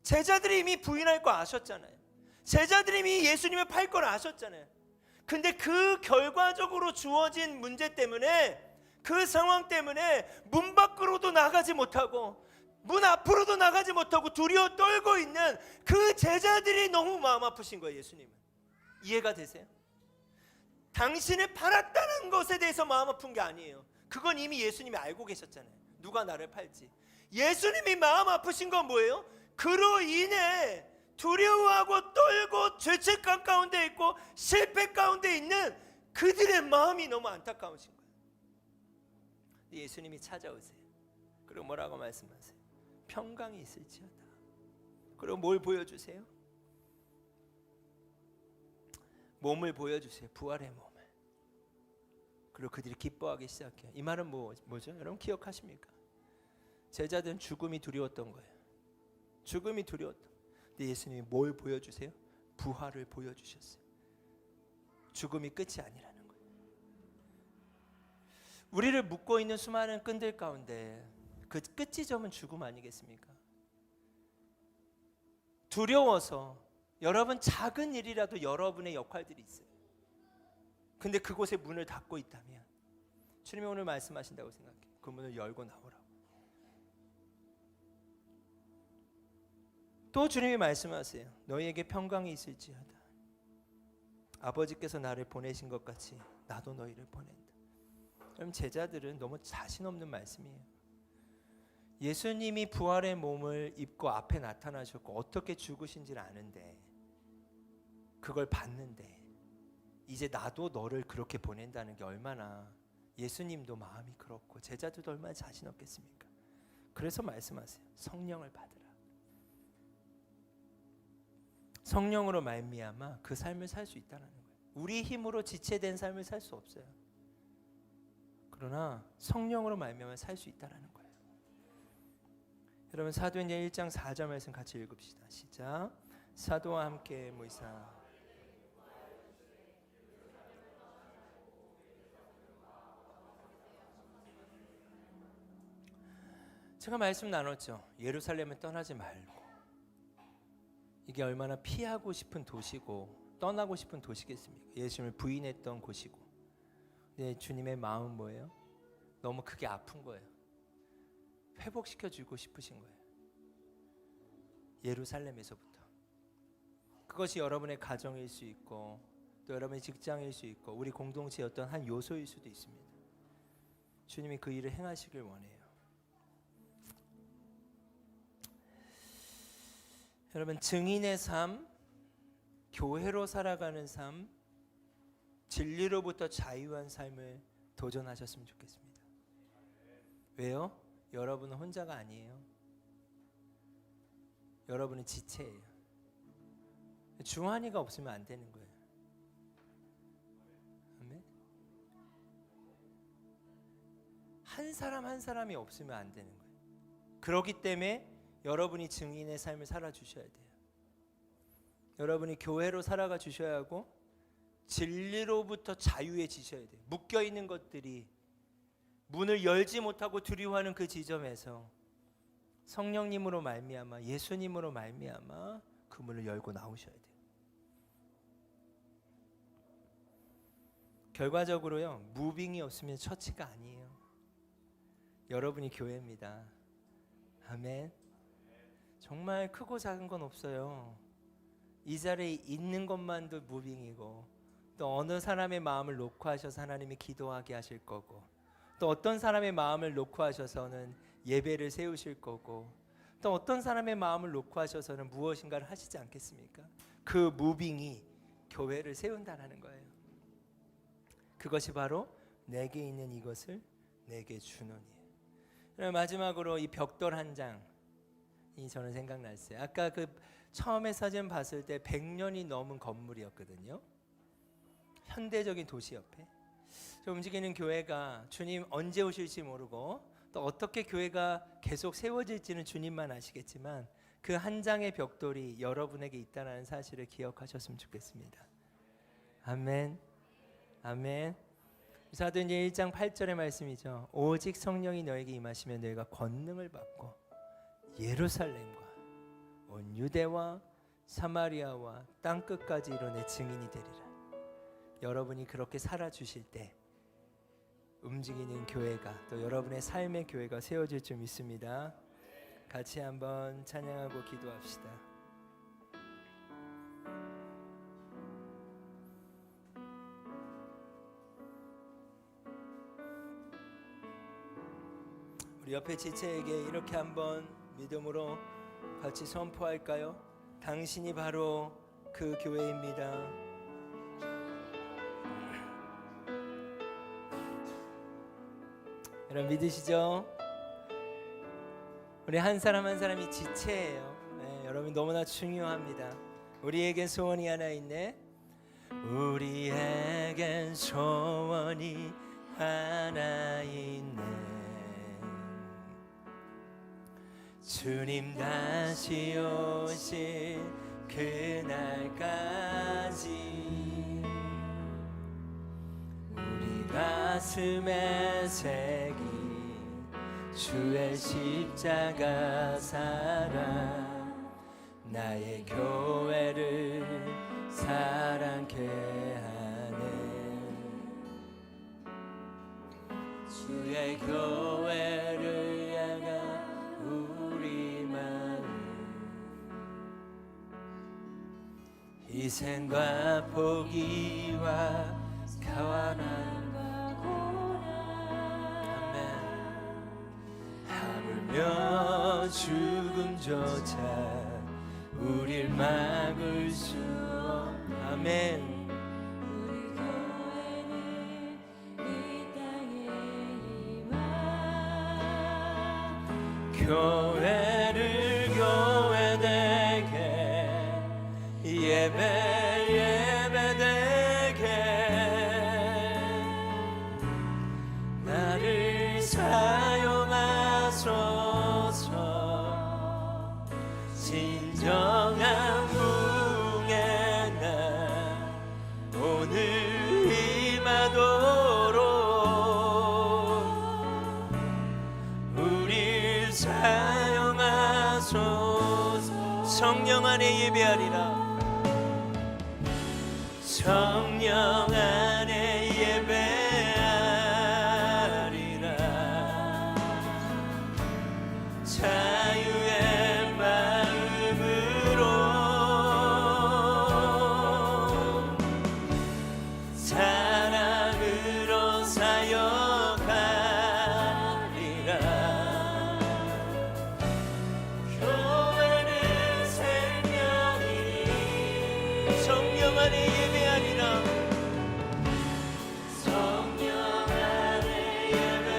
제자들이 이미 부인할 거 아셨잖아요. 제자들이 이미 예수님을 팔 걸 아셨잖아요. 근데 그 결과적으로 주어진 문제 때문에, 그 상황 때문에 문 밖으로도 나가지 못하고 문 앞으로도 나가지 못하고 두려워 떨고 있는 그 제자들이 너무 마음 아프신 거예요. 예수님은. 이해가 되세요? 당신을 팔았다는 것에 대해서 마음 아픈 게 아니에요. 그건 이미 예수님이 알고 계셨잖아요. 누가 나를 팔지. 예수님이 마음 아프신 건 뭐예요? 그로 인해 두려워하고 떨고 죄책감 가운데 있고 실패 가운데 있는 그들의 마음이 너무 안타까우신 거예요. 예수님이 찾아오세요. 그리고 뭐라고 말씀하세요? 평강이 있을지어다. 그리고 뭘 보여주세요? 몸을 보여주세요. 부활의 몸을. 그리고 그들이 기뻐하기 시작해요. 이 말은 뭐죠? 여러분 기억하십니까? 제자들은 죽음이 두려웠던 거예요. 죽음이 두려웠던 거예요. 근데 예수님이 뭘 보여주세요? 부활을 보여주셨어요. 죽음이 끝이 아니라는 거예요. 우리를 묶고 있는 수많은 끈들 가운데 그 끝지점은 죽음 아니겠습니까? 두려워서 여러분 작은 일이라도 여러분의 역할들이 있어요. 근데 그곳에 문을 닫고 있다면 주님이 오늘 말씀하신다고 생각해요. 그 문을 열고 나오라고. 또 주님이 말씀하세요. 너희에게 평강이 있을지어다. 아버지께서 나를 보내신 것 같이 나도 너희를 보낸다. 그럼 제자들은 너무 자신 없는 말씀이에요. 예수님이 부활의 몸을 입고 앞에 나타나셨고 어떻게 죽으신지를 아는데, 그걸 봤는데 이제 나도 너를 그렇게 보낸다는 게 얼마나, 예수님도 마음이 그렇고 제자들도 얼마나 자신 없겠습니까? 그래서 말씀하세요. 성령을 받으라. 성령으로 말미암아 그 삶을 살 수 있다는 거예요. 우리 힘으로 지체된 삶을 살 수 없어요. 그러나 성령으로 말미암아 살 수 있다는 거예요. 여러분 사도행전 1장 4절 말씀 같이 읽읍시다. 시작. 사도와 함께 모이사 제가 말씀 나눴죠. 예루살렘을 떠나지 말고. 이게 얼마나 피하고 싶은 도시고 떠나고 싶은 도시겠습니까? 예수님을 부인했던 곳이고. 근데 주님의 마음은 뭐예요? 너무 크게 아픈 거예요. 회복시켜주고 싶으신 거예요. 예루살렘에서부터. 그것이 여러분의 가정일 수 있고 또 여러분의 직장일 수 있고 우리 공동체의 어떤 한 요소일 수도 있습니다. 주님이 그 일을 행하시길 원해요. 여러분 증인의 삶, 교회로 살아가는 삶, 진리로부터 자유한 삶을 도전하셨으면 좋겠습니다. 왜요? 여러분은 혼자가 아니에요. 여러분은 지체예요. 중환이가 없으면 안 되는 거예요. 아멘? 한 사람 한 사람이 없으면 안 되는 거예요. 그렇기 때문에 여러분이 증인의 삶을 살아주셔야 돼요. 여러분이 교회로 살아가 주셔야 하고 진리로부터 자유해지셔야 돼요. 묶여있는 것들이 문을 열지 못하고 두려워하는 그 지점에서 성령님으로 말미암아 예수님으로 말미암아 그 문을 열고 나오셔야 돼요. 결과적으로요, 무빙이 없으면 처치가 아니에요. 여러분이 교회입니다. 아멘. 정말 크고 작은 건 없어요. 이 자리에 있는 것만도 무빙이고 또 어느 사람의 마음을 놓고 하셔서 하나님이 기도하게 하실 거고 또 어떤 사람의 마음을 놓고 하셔서는 예배를 세우실 거고 또 어떤 사람의 마음을 놓고 하셔서는 무엇인가를 하시지 않겠습니까? 그 무빙이 교회를 세운다는 거예요. 그것이 바로 내게 있는 이것을 내게 주노니. 마지막으로 이 벽돌 한 장이 저는 생각났어요. 아까 그 처음에 사진 봤을 때 100년이 넘은 건물이었거든요. 현대적인 도시 옆에 움직이는 교회가 주님 언제 오실지 모르고 또 어떻게 교회가 계속 세워질지는 주님만 아시겠지만 그 한 장의 벽돌이 여러분에게 있다는 사실을 기억하셨으면 좋겠습니다. 아멘. 아멘. 사도행전 1장 8절의 말씀이죠. 오직 성령이 너에게 임하시면 너희가 권능을 받고 예루살렘과 온 유대와 사마리아와 땅 끝까지 이뤄 내 증인이 되리라. 여러분이 그렇게 살아주실 때 움직이는 교회가, 또 여러분의 삶의 교회가 세워질 줄 믿습니다. 같이 한번 찬양하고 기도합시다. 우리 옆에 지체에게 이렇게 한번 믿음으로 같이 선포할까요? 당신이 바로 그 교회입니다. 여러분 믿으시죠? 우리 한 사람 한 사람이 지체예요. 네, 여러분 너무나 중요합니다. 우리에겐 소원이 하나 있네. 우리에겐 소원이 하나 있네. 주님 다시 오실 그날까지 우리 가슴에 새긴 주의 십자가 사랑, 나의 교회를 사랑케 하네. 주의 교회를 향한 우리 마음, 희생과 포기와 가난과 고난, 아멘. 하물며 죽음조차 우릴 막을 수 없, 아멘. 교회를 교회되게, 예배되게, 나를 사용하소서. 진정한 부흥의 날 오늘 임하도록 우릴 사용하소서. 성령 안에 예배하리라. 성령 안에 예배하리라. 자유의 마음으로 사랑으로 사역하리라. 교회는 생명이니 성령 안에 예배하리라. 성령 안에 예배하리라.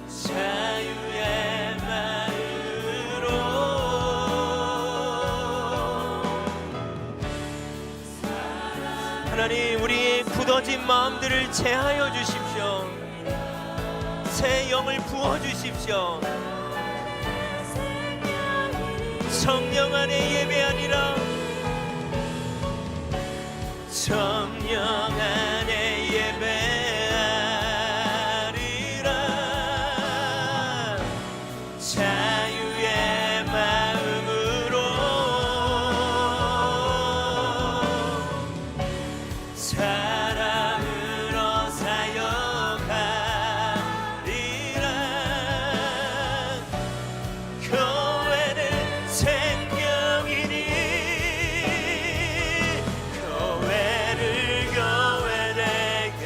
자유의 마음으로 하나님, 우리의 굳어진 마음들을 제하여 주십시오. 새 영을 부어 주십시오. 성령 안에 예배하리라. 성령 안에 예배하리라. 자유의 마음으로 사랑으로 사역하리라. 교회는 생명이니 교회를 교회되게,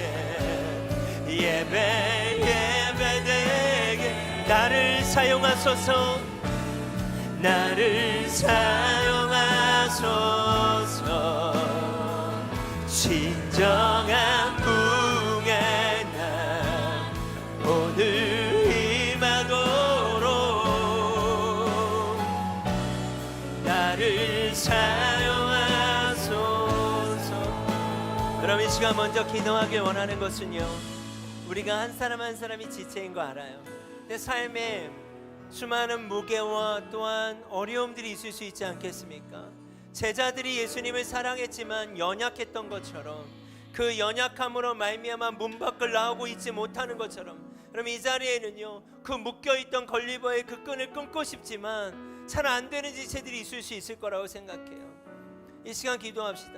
예배되게, 나를 사용하소서. 나를 사용하소서. 진정한 부흥의 날 오늘 임하도록 나를 사용하소서. 그럼 이 시간 먼저 기도하길 원하는 것은요, 우리가 한 사람 한 사람이 지체인 거 알아요. 내 삶에 수많은 무게와 또한 어려움들이 있을 수 있지 않겠습니까? 제자들이 예수님을 사랑했지만 연약했던 것처럼, 그 연약함으로 말미암아 문 밖을 나오고 있지 못하는 것처럼, 그럼 이 자리에는요, 그 묶여있던 걸리버의 그 끈을 끊고 싶지만 잘 안 되는 지체들이 있을 수 있을 거라고 생각해요. 이 시간 기도합시다.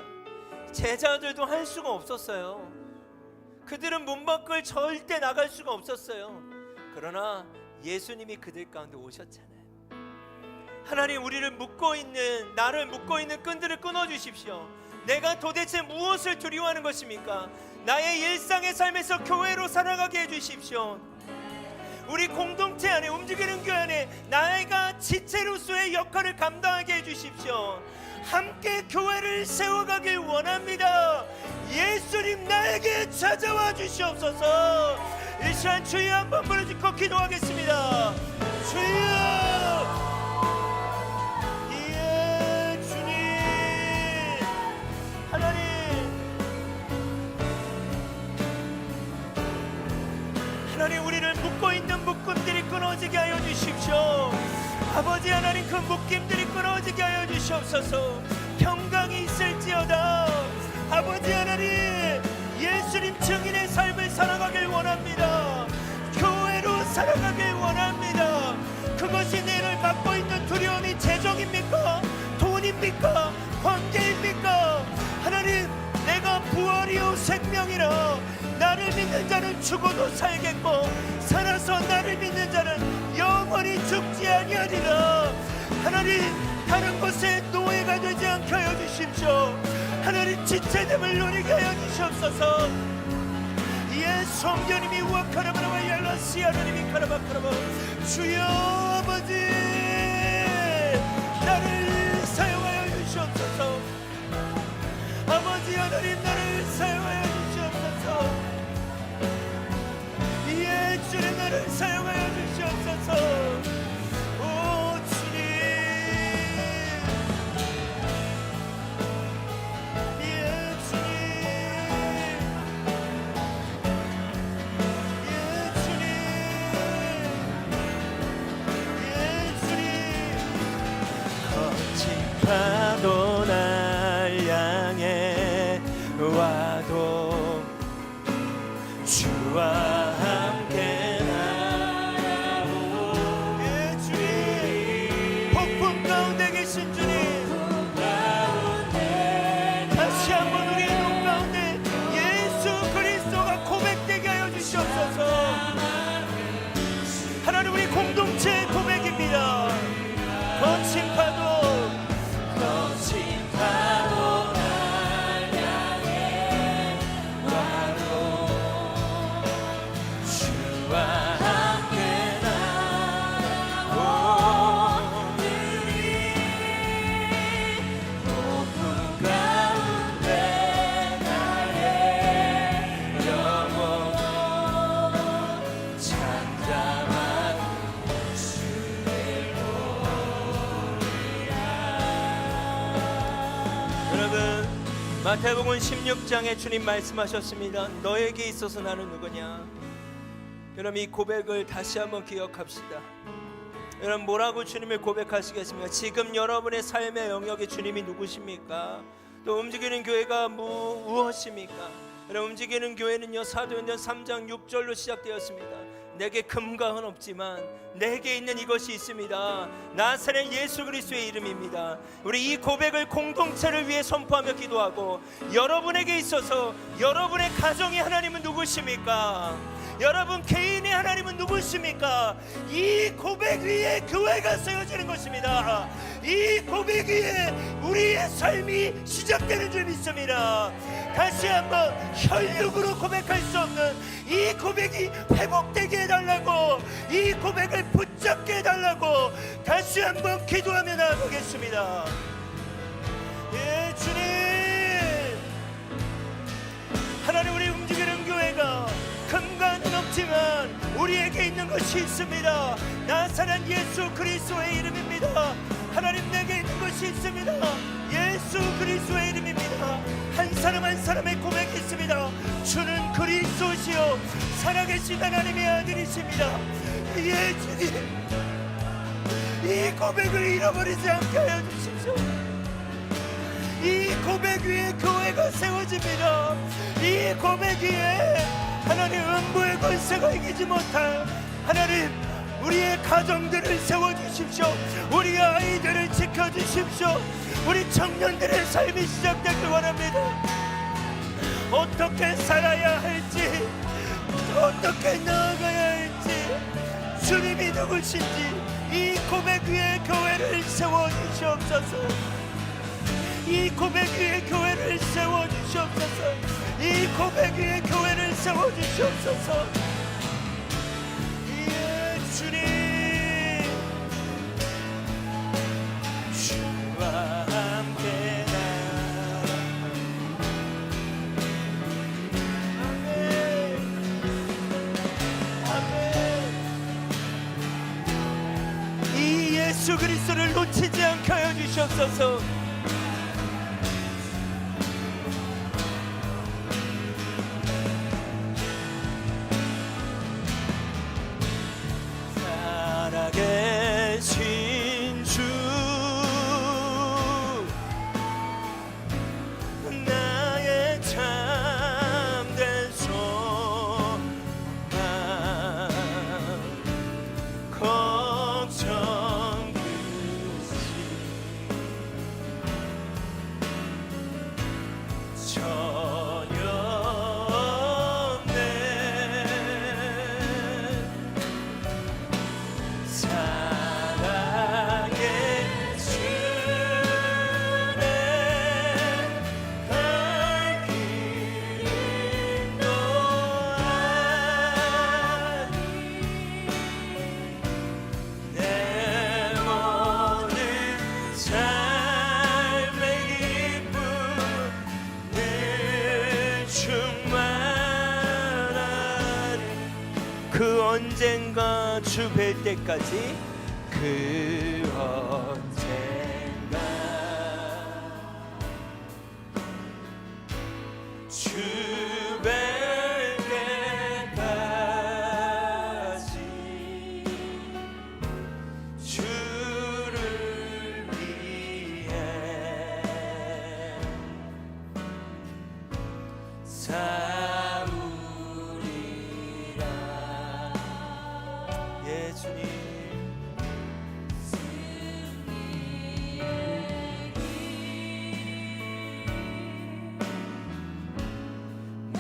제자들도 할 수가 없었어요. 그들은 문 밖을 절대 나갈 수가 없었어요. 그러나 예수님이 그들 가운데 오셨잖아요. 하나님, 우리를 묶고 있는, 나를 묶고 있는 끈들을 끊어주십시오. 내가 도대체 무엇을 두려워하는 것입니까? 나의 일상의 삶에서 교회로 살아가게 해주십시오. 우리 공동체 안에, 움직이는 교회 안에 나가 지체로서의 역할을 감당하게 해주십시오. 함께 교회를 세워가길 원합니다. 예수님, 나에게 찾아와 주시옵소서. 이 시간 주여 한번 부르짖고 기도하겠습니다. 주여, 하나님, 우리를 묶고 있는 묶음들이 끊어지게 하여 주십시오. 아버지 하나님, 그 묶임들이 끊어지게 하여 주시옵소서. 평강이 있을지어다. 아버지 하나님, 예수님 증인의 삶을 살아가길 원합니다. 교회로 살아가길 원합니다. 그것이 내를 갖고 있는 두려움이 재정입니까? 돈입니까? 관계입니까? 하나님, 내가 부활이요 생명이라 나를 믿는 자는 죽어도 살겠고 살아서 나를 믿는 자는 영원히 죽지 아니하리라. 하나님, 다른 것에 노예가 되지 않게 하여 주십시오. 하나님, 지체됨을 누리게 하여 주시옵소서. 예, 성령님이 우악하라바라바 yar라시 하나님이 카라바카라바. 주여 아버지, 나를 사용하여 주시옵소서. 아버지 하나님, 나를 사용하여 주시옵소서. 예, 주님, 나를 사용하여 주시옵소서. 오 주님, 예 주님, 예 주님, 예 주님. 거친 파도 날 향해 와도 주와 함께 나가고. 예 주님, 폭풍 가운데 계신 주님, 다시 한번 우리의 눈 가운데 예수 그리스도가 고백되게 하여 주시옵소서. 하나님, 우리 공동체의 고백입니다. 거친 파도, 거친 파도 날 향해 와도 주와 함께 나가고. 폭풍 가운데 나의 영혼 잠잠한 주를 보리라. 여러분, 마태복음 16장에 주님 말씀하셨습니다. 너에게 있어서 나는 누구냐? 여러분, 이 고백을 다시 한번 기억합시다. 여러분, 뭐라고 주님을 고백하시겠습니까? 지금 여러분의 삶의 영역에 주님이 누구십니까? 또 움직이는 교회가 무엇입니까? 여러분, 움직이는 교회는요, 사도행전 3장 6절로 시작되었습니다. 내게 금과 은 없지만 내게 있는 이것이 있습니다. 나사렛 예수 그리스도의 이름입니다. 우리 이 고백을 공동체를 위해 선포하며 기도하고, 여러분에게 있어서 여러분의 가정의 하나님은 누구십니까? 여러분 개인의 하나님은 누구십니까? 이 고백 위에 교회가 세워지는 것입니다. 이 고백 위에 우리의 삶이 시작되는 줄 믿습니다. 다시 한번 혈육으로 고백할 수 없는 이 고백이 회복되게 해달라고, 이 고백을 붙잡게 해달라고 다시 한번 기도하며 나아가겠습니다. 예 주님, 하나님, 우리 움직이는 교회가 금과 은 없지만 우리에게 있는 것이 있습니다. 나사렛 예수 그리스도의 이름입니다. 하나님, 내게 있는 것이 있습니다. 예수 그리스도의 이름입니다. 한 사람 한 사람의 고백이 있습니다. 주는 그리스도시요 살아계신 하나님의 아들이십니다. 예 주님, 이 고백을 잃어버리지 않게 하여 주십시오. 이 고백 위에 교회가 세워집니다. 이 고백 위에 하나님 음부의 권세가 이기지 못할 하나님 우리의 가정들을 세워주십시오. 우리 아이들을 지켜주십시오. 우리 청년들의 삶이 시작되길 원합니다. 어떻게 살아야 할지, 어떻게 나아가야 할지, 주님이 누구신지 이 고백 위에 교회를 세워주시옵소서. 이 고백 위에 교회를 세워주시옵소서. 이 고백 위에 교회를 세워주시옵소서. 예, 주님, 주와 함께나. 아멘, 아멘. 이 예수 그리스도를 놓치지 않게 하여 주시옵소서. 살아계신 주, 나의 참된 소망, 걱정 끝이 전혀 없네. 사랑의 주내 갈 길이 또하니 내 모든 삶의 기쁨 늘 충만하리. 그 언젠가 주 뵐 때까지, 그 언젠가 주 뵐 때까지 주를 위해 싸우리라. 예, 주님.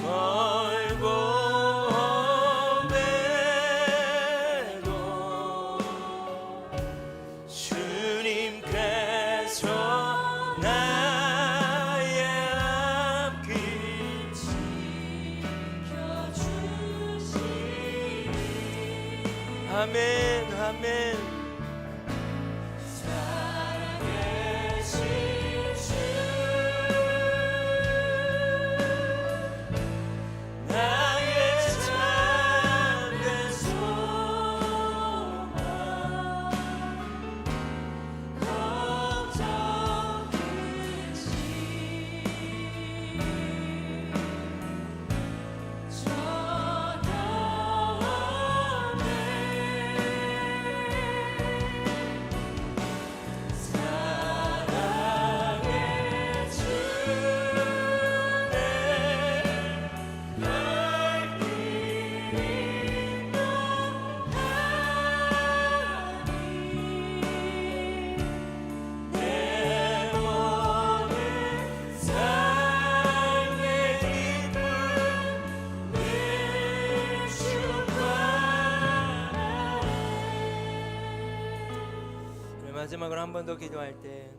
멀고 험해도 주님께서 나의 앞길 지켜주시니. 아멘, 아멘. 살아계신 주, 나의 참된 소망, 걱정 끝이 전혀 없네. 사랑의 주내 갈 길이 또하니 내 모든 삶의 기쁨 늘 충만하네. 마지막으로 한 번 더 기도할 때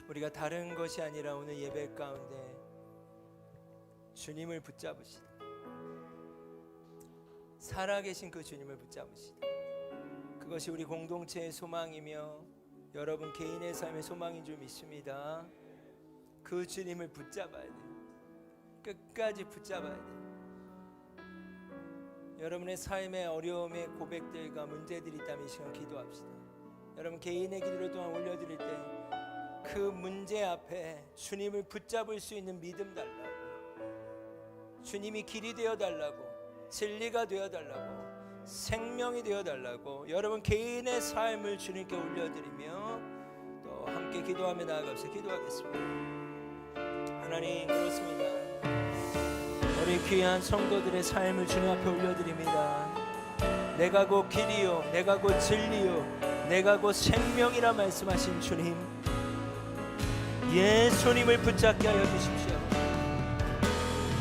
우리가 다른 것이 아니라 오늘 예배 가운데 주님을 붙잡으시다. 살아계신 그 주님을 붙잡으시다. 그것이 우리 공동체의 소망이며 여러분 개인의 삶의 소망인 줄 믿습니다. 그 주님을 붙잡아야 돼요. 끝까지 붙잡아야 돼요. 여러분의 삶의 어려움의 고백들과 문제들이 있다면 이 시간 기도합시다. 여러분 개인의 기도를 또한 올려드릴 때 그 문제 앞에 주님을 붙잡을 수 있는 믿음 달라고, 주님이 길이 되어 달라고, 진리가 되어 달라고, 생명이 되어 달라고 여러분 개인의 삶을 주님께 올려드리며 또 함께 함께 기도하며 나아갑시다. 기도하겠습니다. 하나님, 그렇습니다. 우리 귀한 성도들의 삶을 주님 앞에 올려드립니다. 내가 곧 길이요 내가 곧 진리요 내가 곧 생명이라 말씀하신 주님, 예수님을 붙잡게 하여 주십시오.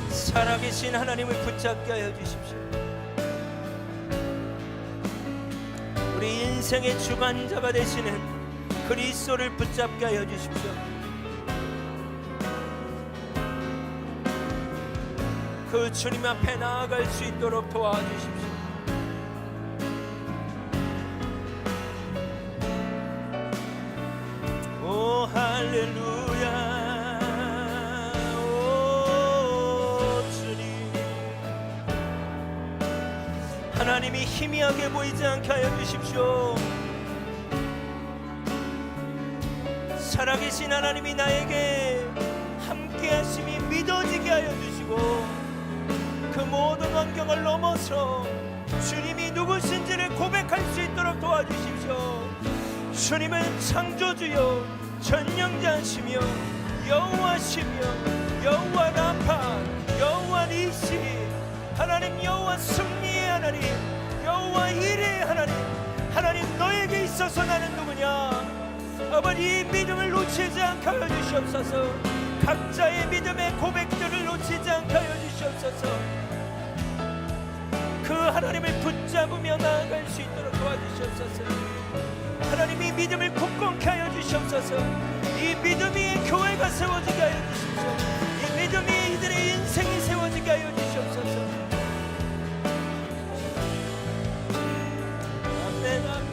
살아계신 하나님을 붙잡게 하여 주십시오. 우리 인생의 주관자가 되시는 그리스도를 붙잡게 하여 주십시오. 그 주님 앞에 나아갈 수 있도록 도와주십시오. 오 할렐루야, 오 주님, 하나님이 희미하게 보이지 않게 하여 주십시오. 살아계신 하나님이 나에게 함께 하심이 믿어지게 하여 주시고, 그 모든 환경을 넘어서 주님이 누구신지를 고백할 수 있도록 도와주십시오. 주님은 창조주요 전능자시며 여호와시며 여호와 라파, 여호와 니시, 하나님 여호와 승리의 하나님, 여호와 이레의 하나님, 하나님 너에게 있어서 나는 누구냐? 아버지, 이 믿음을 놓치지 않게 하여 주시옵소서. 각자의 믿음의 고백들을 놓치지 않게 하여 주시옵소서. 그 하나님을 붙잡으며 나아갈 수 있도록 도와주시옵소서. 하나님이 믿음을 굳건케 하여 주시옵소서. 이 믿음 위에 교회가 세워지게 하여 주십시오. 이 믿음 위에 이들의 인생이 세워지게 하여 주시옵소서. 아멘, 아멘.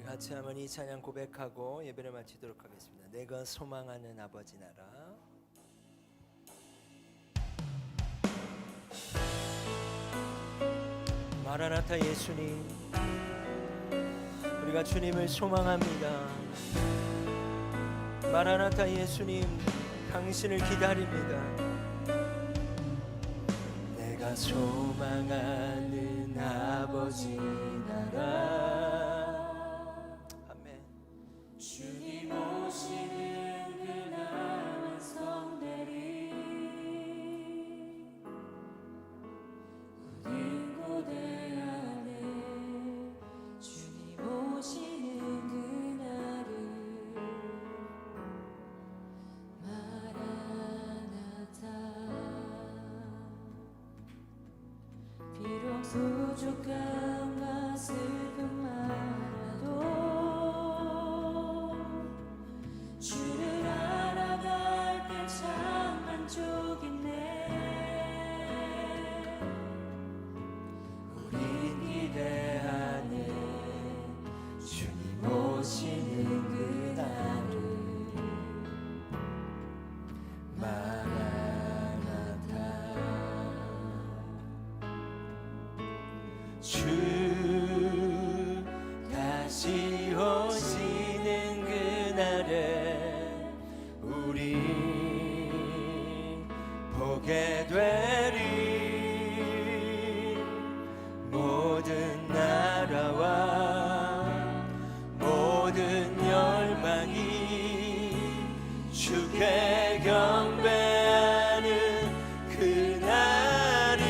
같이 한번 이 찬양 고백하고 예배를 마치도록 하겠습니다. 내가 소망하는 아버지 나라. 마라나타 예수님, 우리가 주님을 소망합니다. 마라나타 예수님, 당신을 기다립니다. 내가 소망하는 아버지 나라. 주님 오시는 그날 완성되리. 모든 고대 안에 주님 오시는 그날을 마라나타. 비록 부족함과 슬픔 많아도 주를 알아갈 때 참 만족이네. 우린 기대하네 주님 오시는 그날을 마라나타. 주 다시 오시는 그날에 우리 보게 되리. 모든 나라와 모든 열망이 주께 경배하는 그날을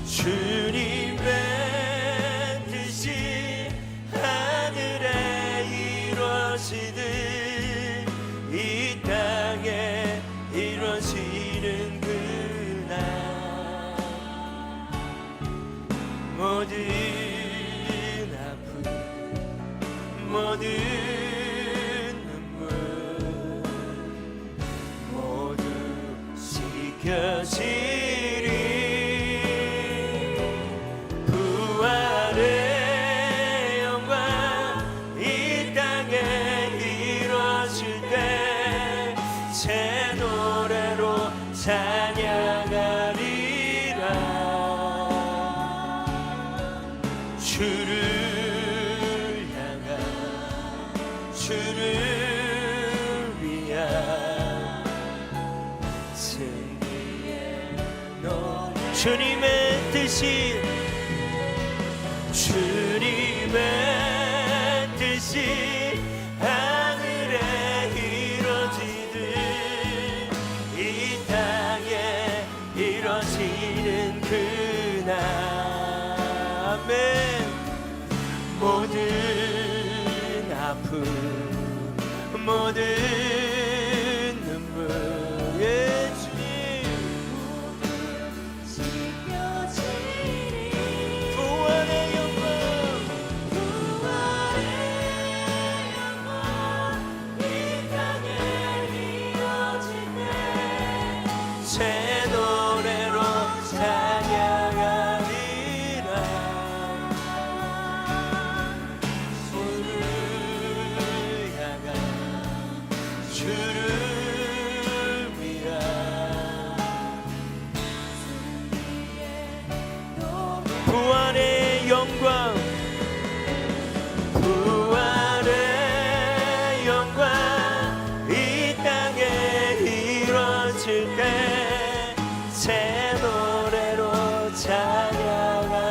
주님의 뜻이 하늘에 이루어지듯 이 땅에 이루어지는 그날, 모든 아픔 모든 눈물 모두 씻겨지리. 부활의 영광 이 땅에 이루어질 때 새 노래로 찬양하리라. 주님의 뜻이 하늘에 이루어지듯 이 땅에 이루어지는 그날 아멘. 모든 아픔 모든 눈물 예 주님 부활의 영광 이 땅에 이루어질 때 새 노래로 찬양하리라. 주를 향한 주를 위한 부활의 영광 부활의 영광 이 땅에 이루어질 때 새 노래로 찬양하리라.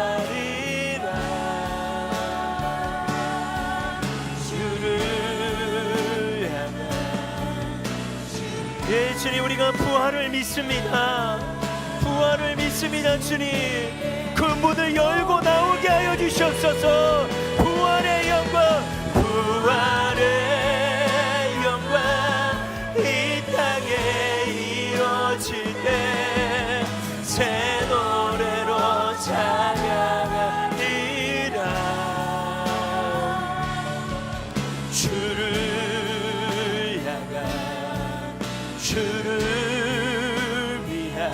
주를 향한 예 주님 우리가 부활을 믿습니다. 부활을 믿습니다. 주님 그 문을 열고 나오게 하여 주시옵소서. 부활의 영광 부활의 영광 이 땅에 이루어질 때 새 노래로 찬양하리라. 주를 향한 주를 위한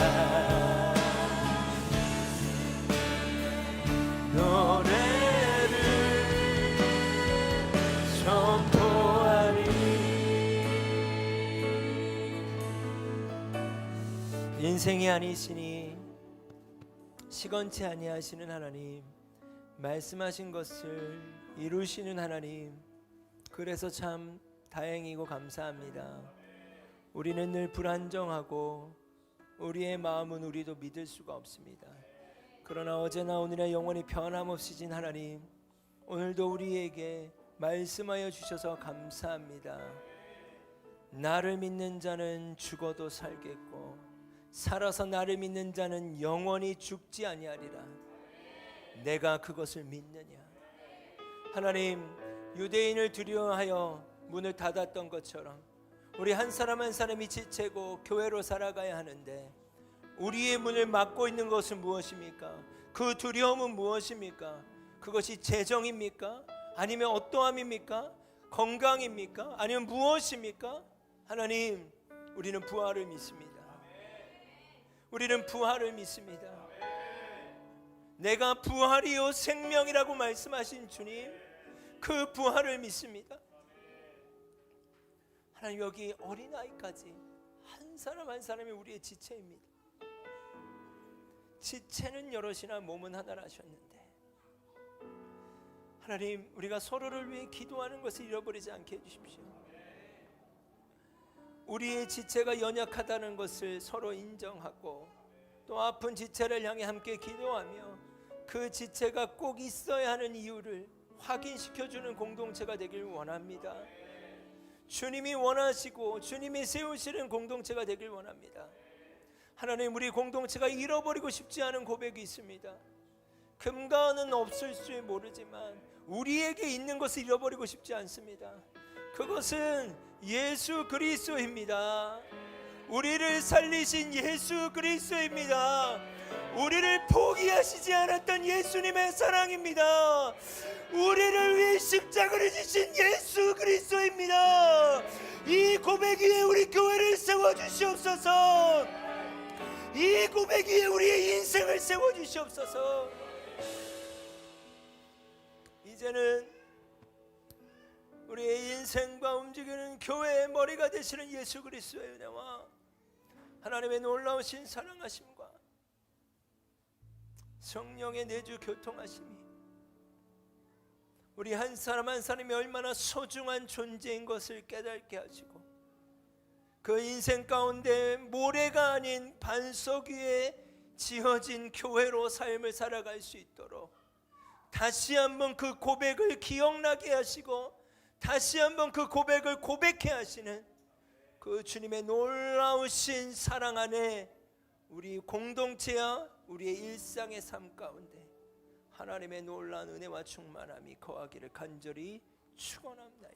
노래를 선포하리. 인생이 아니시니 시건치 아니하시는 하나님, 말씀하신 것을 이루시는 하나님, 그래서 참 다행이고 감사합니다. 우리는 늘 불안정하고 우리의 마음은 우리도 믿을 수가 없습니다. 그러나 어제나 오늘의 영원히 변함없으신 하나님, 오늘도 우리에게 말씀하여 주셔서 감사합니다. 나를 믿는 자는 죽어도 살겠고 살아서 나를 믿는 자는 영원히 죽지 아니하리라. 내가 그것을 믿느냐. 하나님, 유대인을 두려워하여 문을 닫았던 것처럼 우리 한 사람 한 사람이 지체고 교회로 살아가야 하는데 우리의 문을 막고 있는 것은 무엇입니까? 그 두려움은 무엇입니까? 그것이 재정입니까? 아니면 어떠함입니까? 건강입니까? 아니면 무엇입니까? 하나님, 우리는 부활을 믿습니다. 우리는 부활을 믿습니다. 내가 부활이요 생명이라고 말씀하신 주님, 그 부활을 믿습니다. 하나님, 여기 어린아이까지 한 사람 한 사람이 우리의 지체입니다. 지체는 여럿이나 몸은 하나라 하셨는데, 하나님, 우리가 서로를 위해 기도하는 것을 잃어버리지 않게 해주십시오. 우리의 지체가 연약하다는 것을 서로 인정하고 또 아픈 지체를 향해 함께 기도하며 그 지체가 꼭 있어야 하는 이유를 확인시켜주는 공동체가 되길 원합니다. 주님이 원하시고 주님이 세우시는 공동체가 되길 원합니다. 하나님, 우리 공동체가 잃어버리고 싶지 않은 고백이 있습니다. 금과 은은 없을지 모르지만 우리에게 있는 것을 잃어버리고 싶지 않습니다. 그것은 예수 그리스도입니다. 우리를 살리신 예수 그리스도입니다. 우리를 포기하시지 않았던 예수님의 사랑입니다. 우리를 위해 십자가를 지신 예수 그리스도입니다. 이 고백 위에 우리 교회를 세워주시옵소서. 이 고백 위에 우리의 인생을 세워주시옵소서. 이제는 우리의 인생과 움직이는 교회의 머리가 되시는 예수 그리스도의 은혜와 하나님의 놀라우신 사랑하심과 성령의 내주 교통하심이 우리 한 사람 한 사람이 얼마나 소중한 존재인 것을 깨닫게 하시고 그 인생 가운데 모래가 아닌 반석 위에 지어진 교회로 삶을 살아갈 수 있도록 다시 한번 그 고백을 기억나게 하시고 다시 한번 그 고백을 고백해 하시는 그 주님의 놀라우신 사랑 안에 우리 공동체와 우리의 일상의 삶 가운데 하나님의 놀라운 은혜와 충만함이 거하기를 간절히 축원합니다.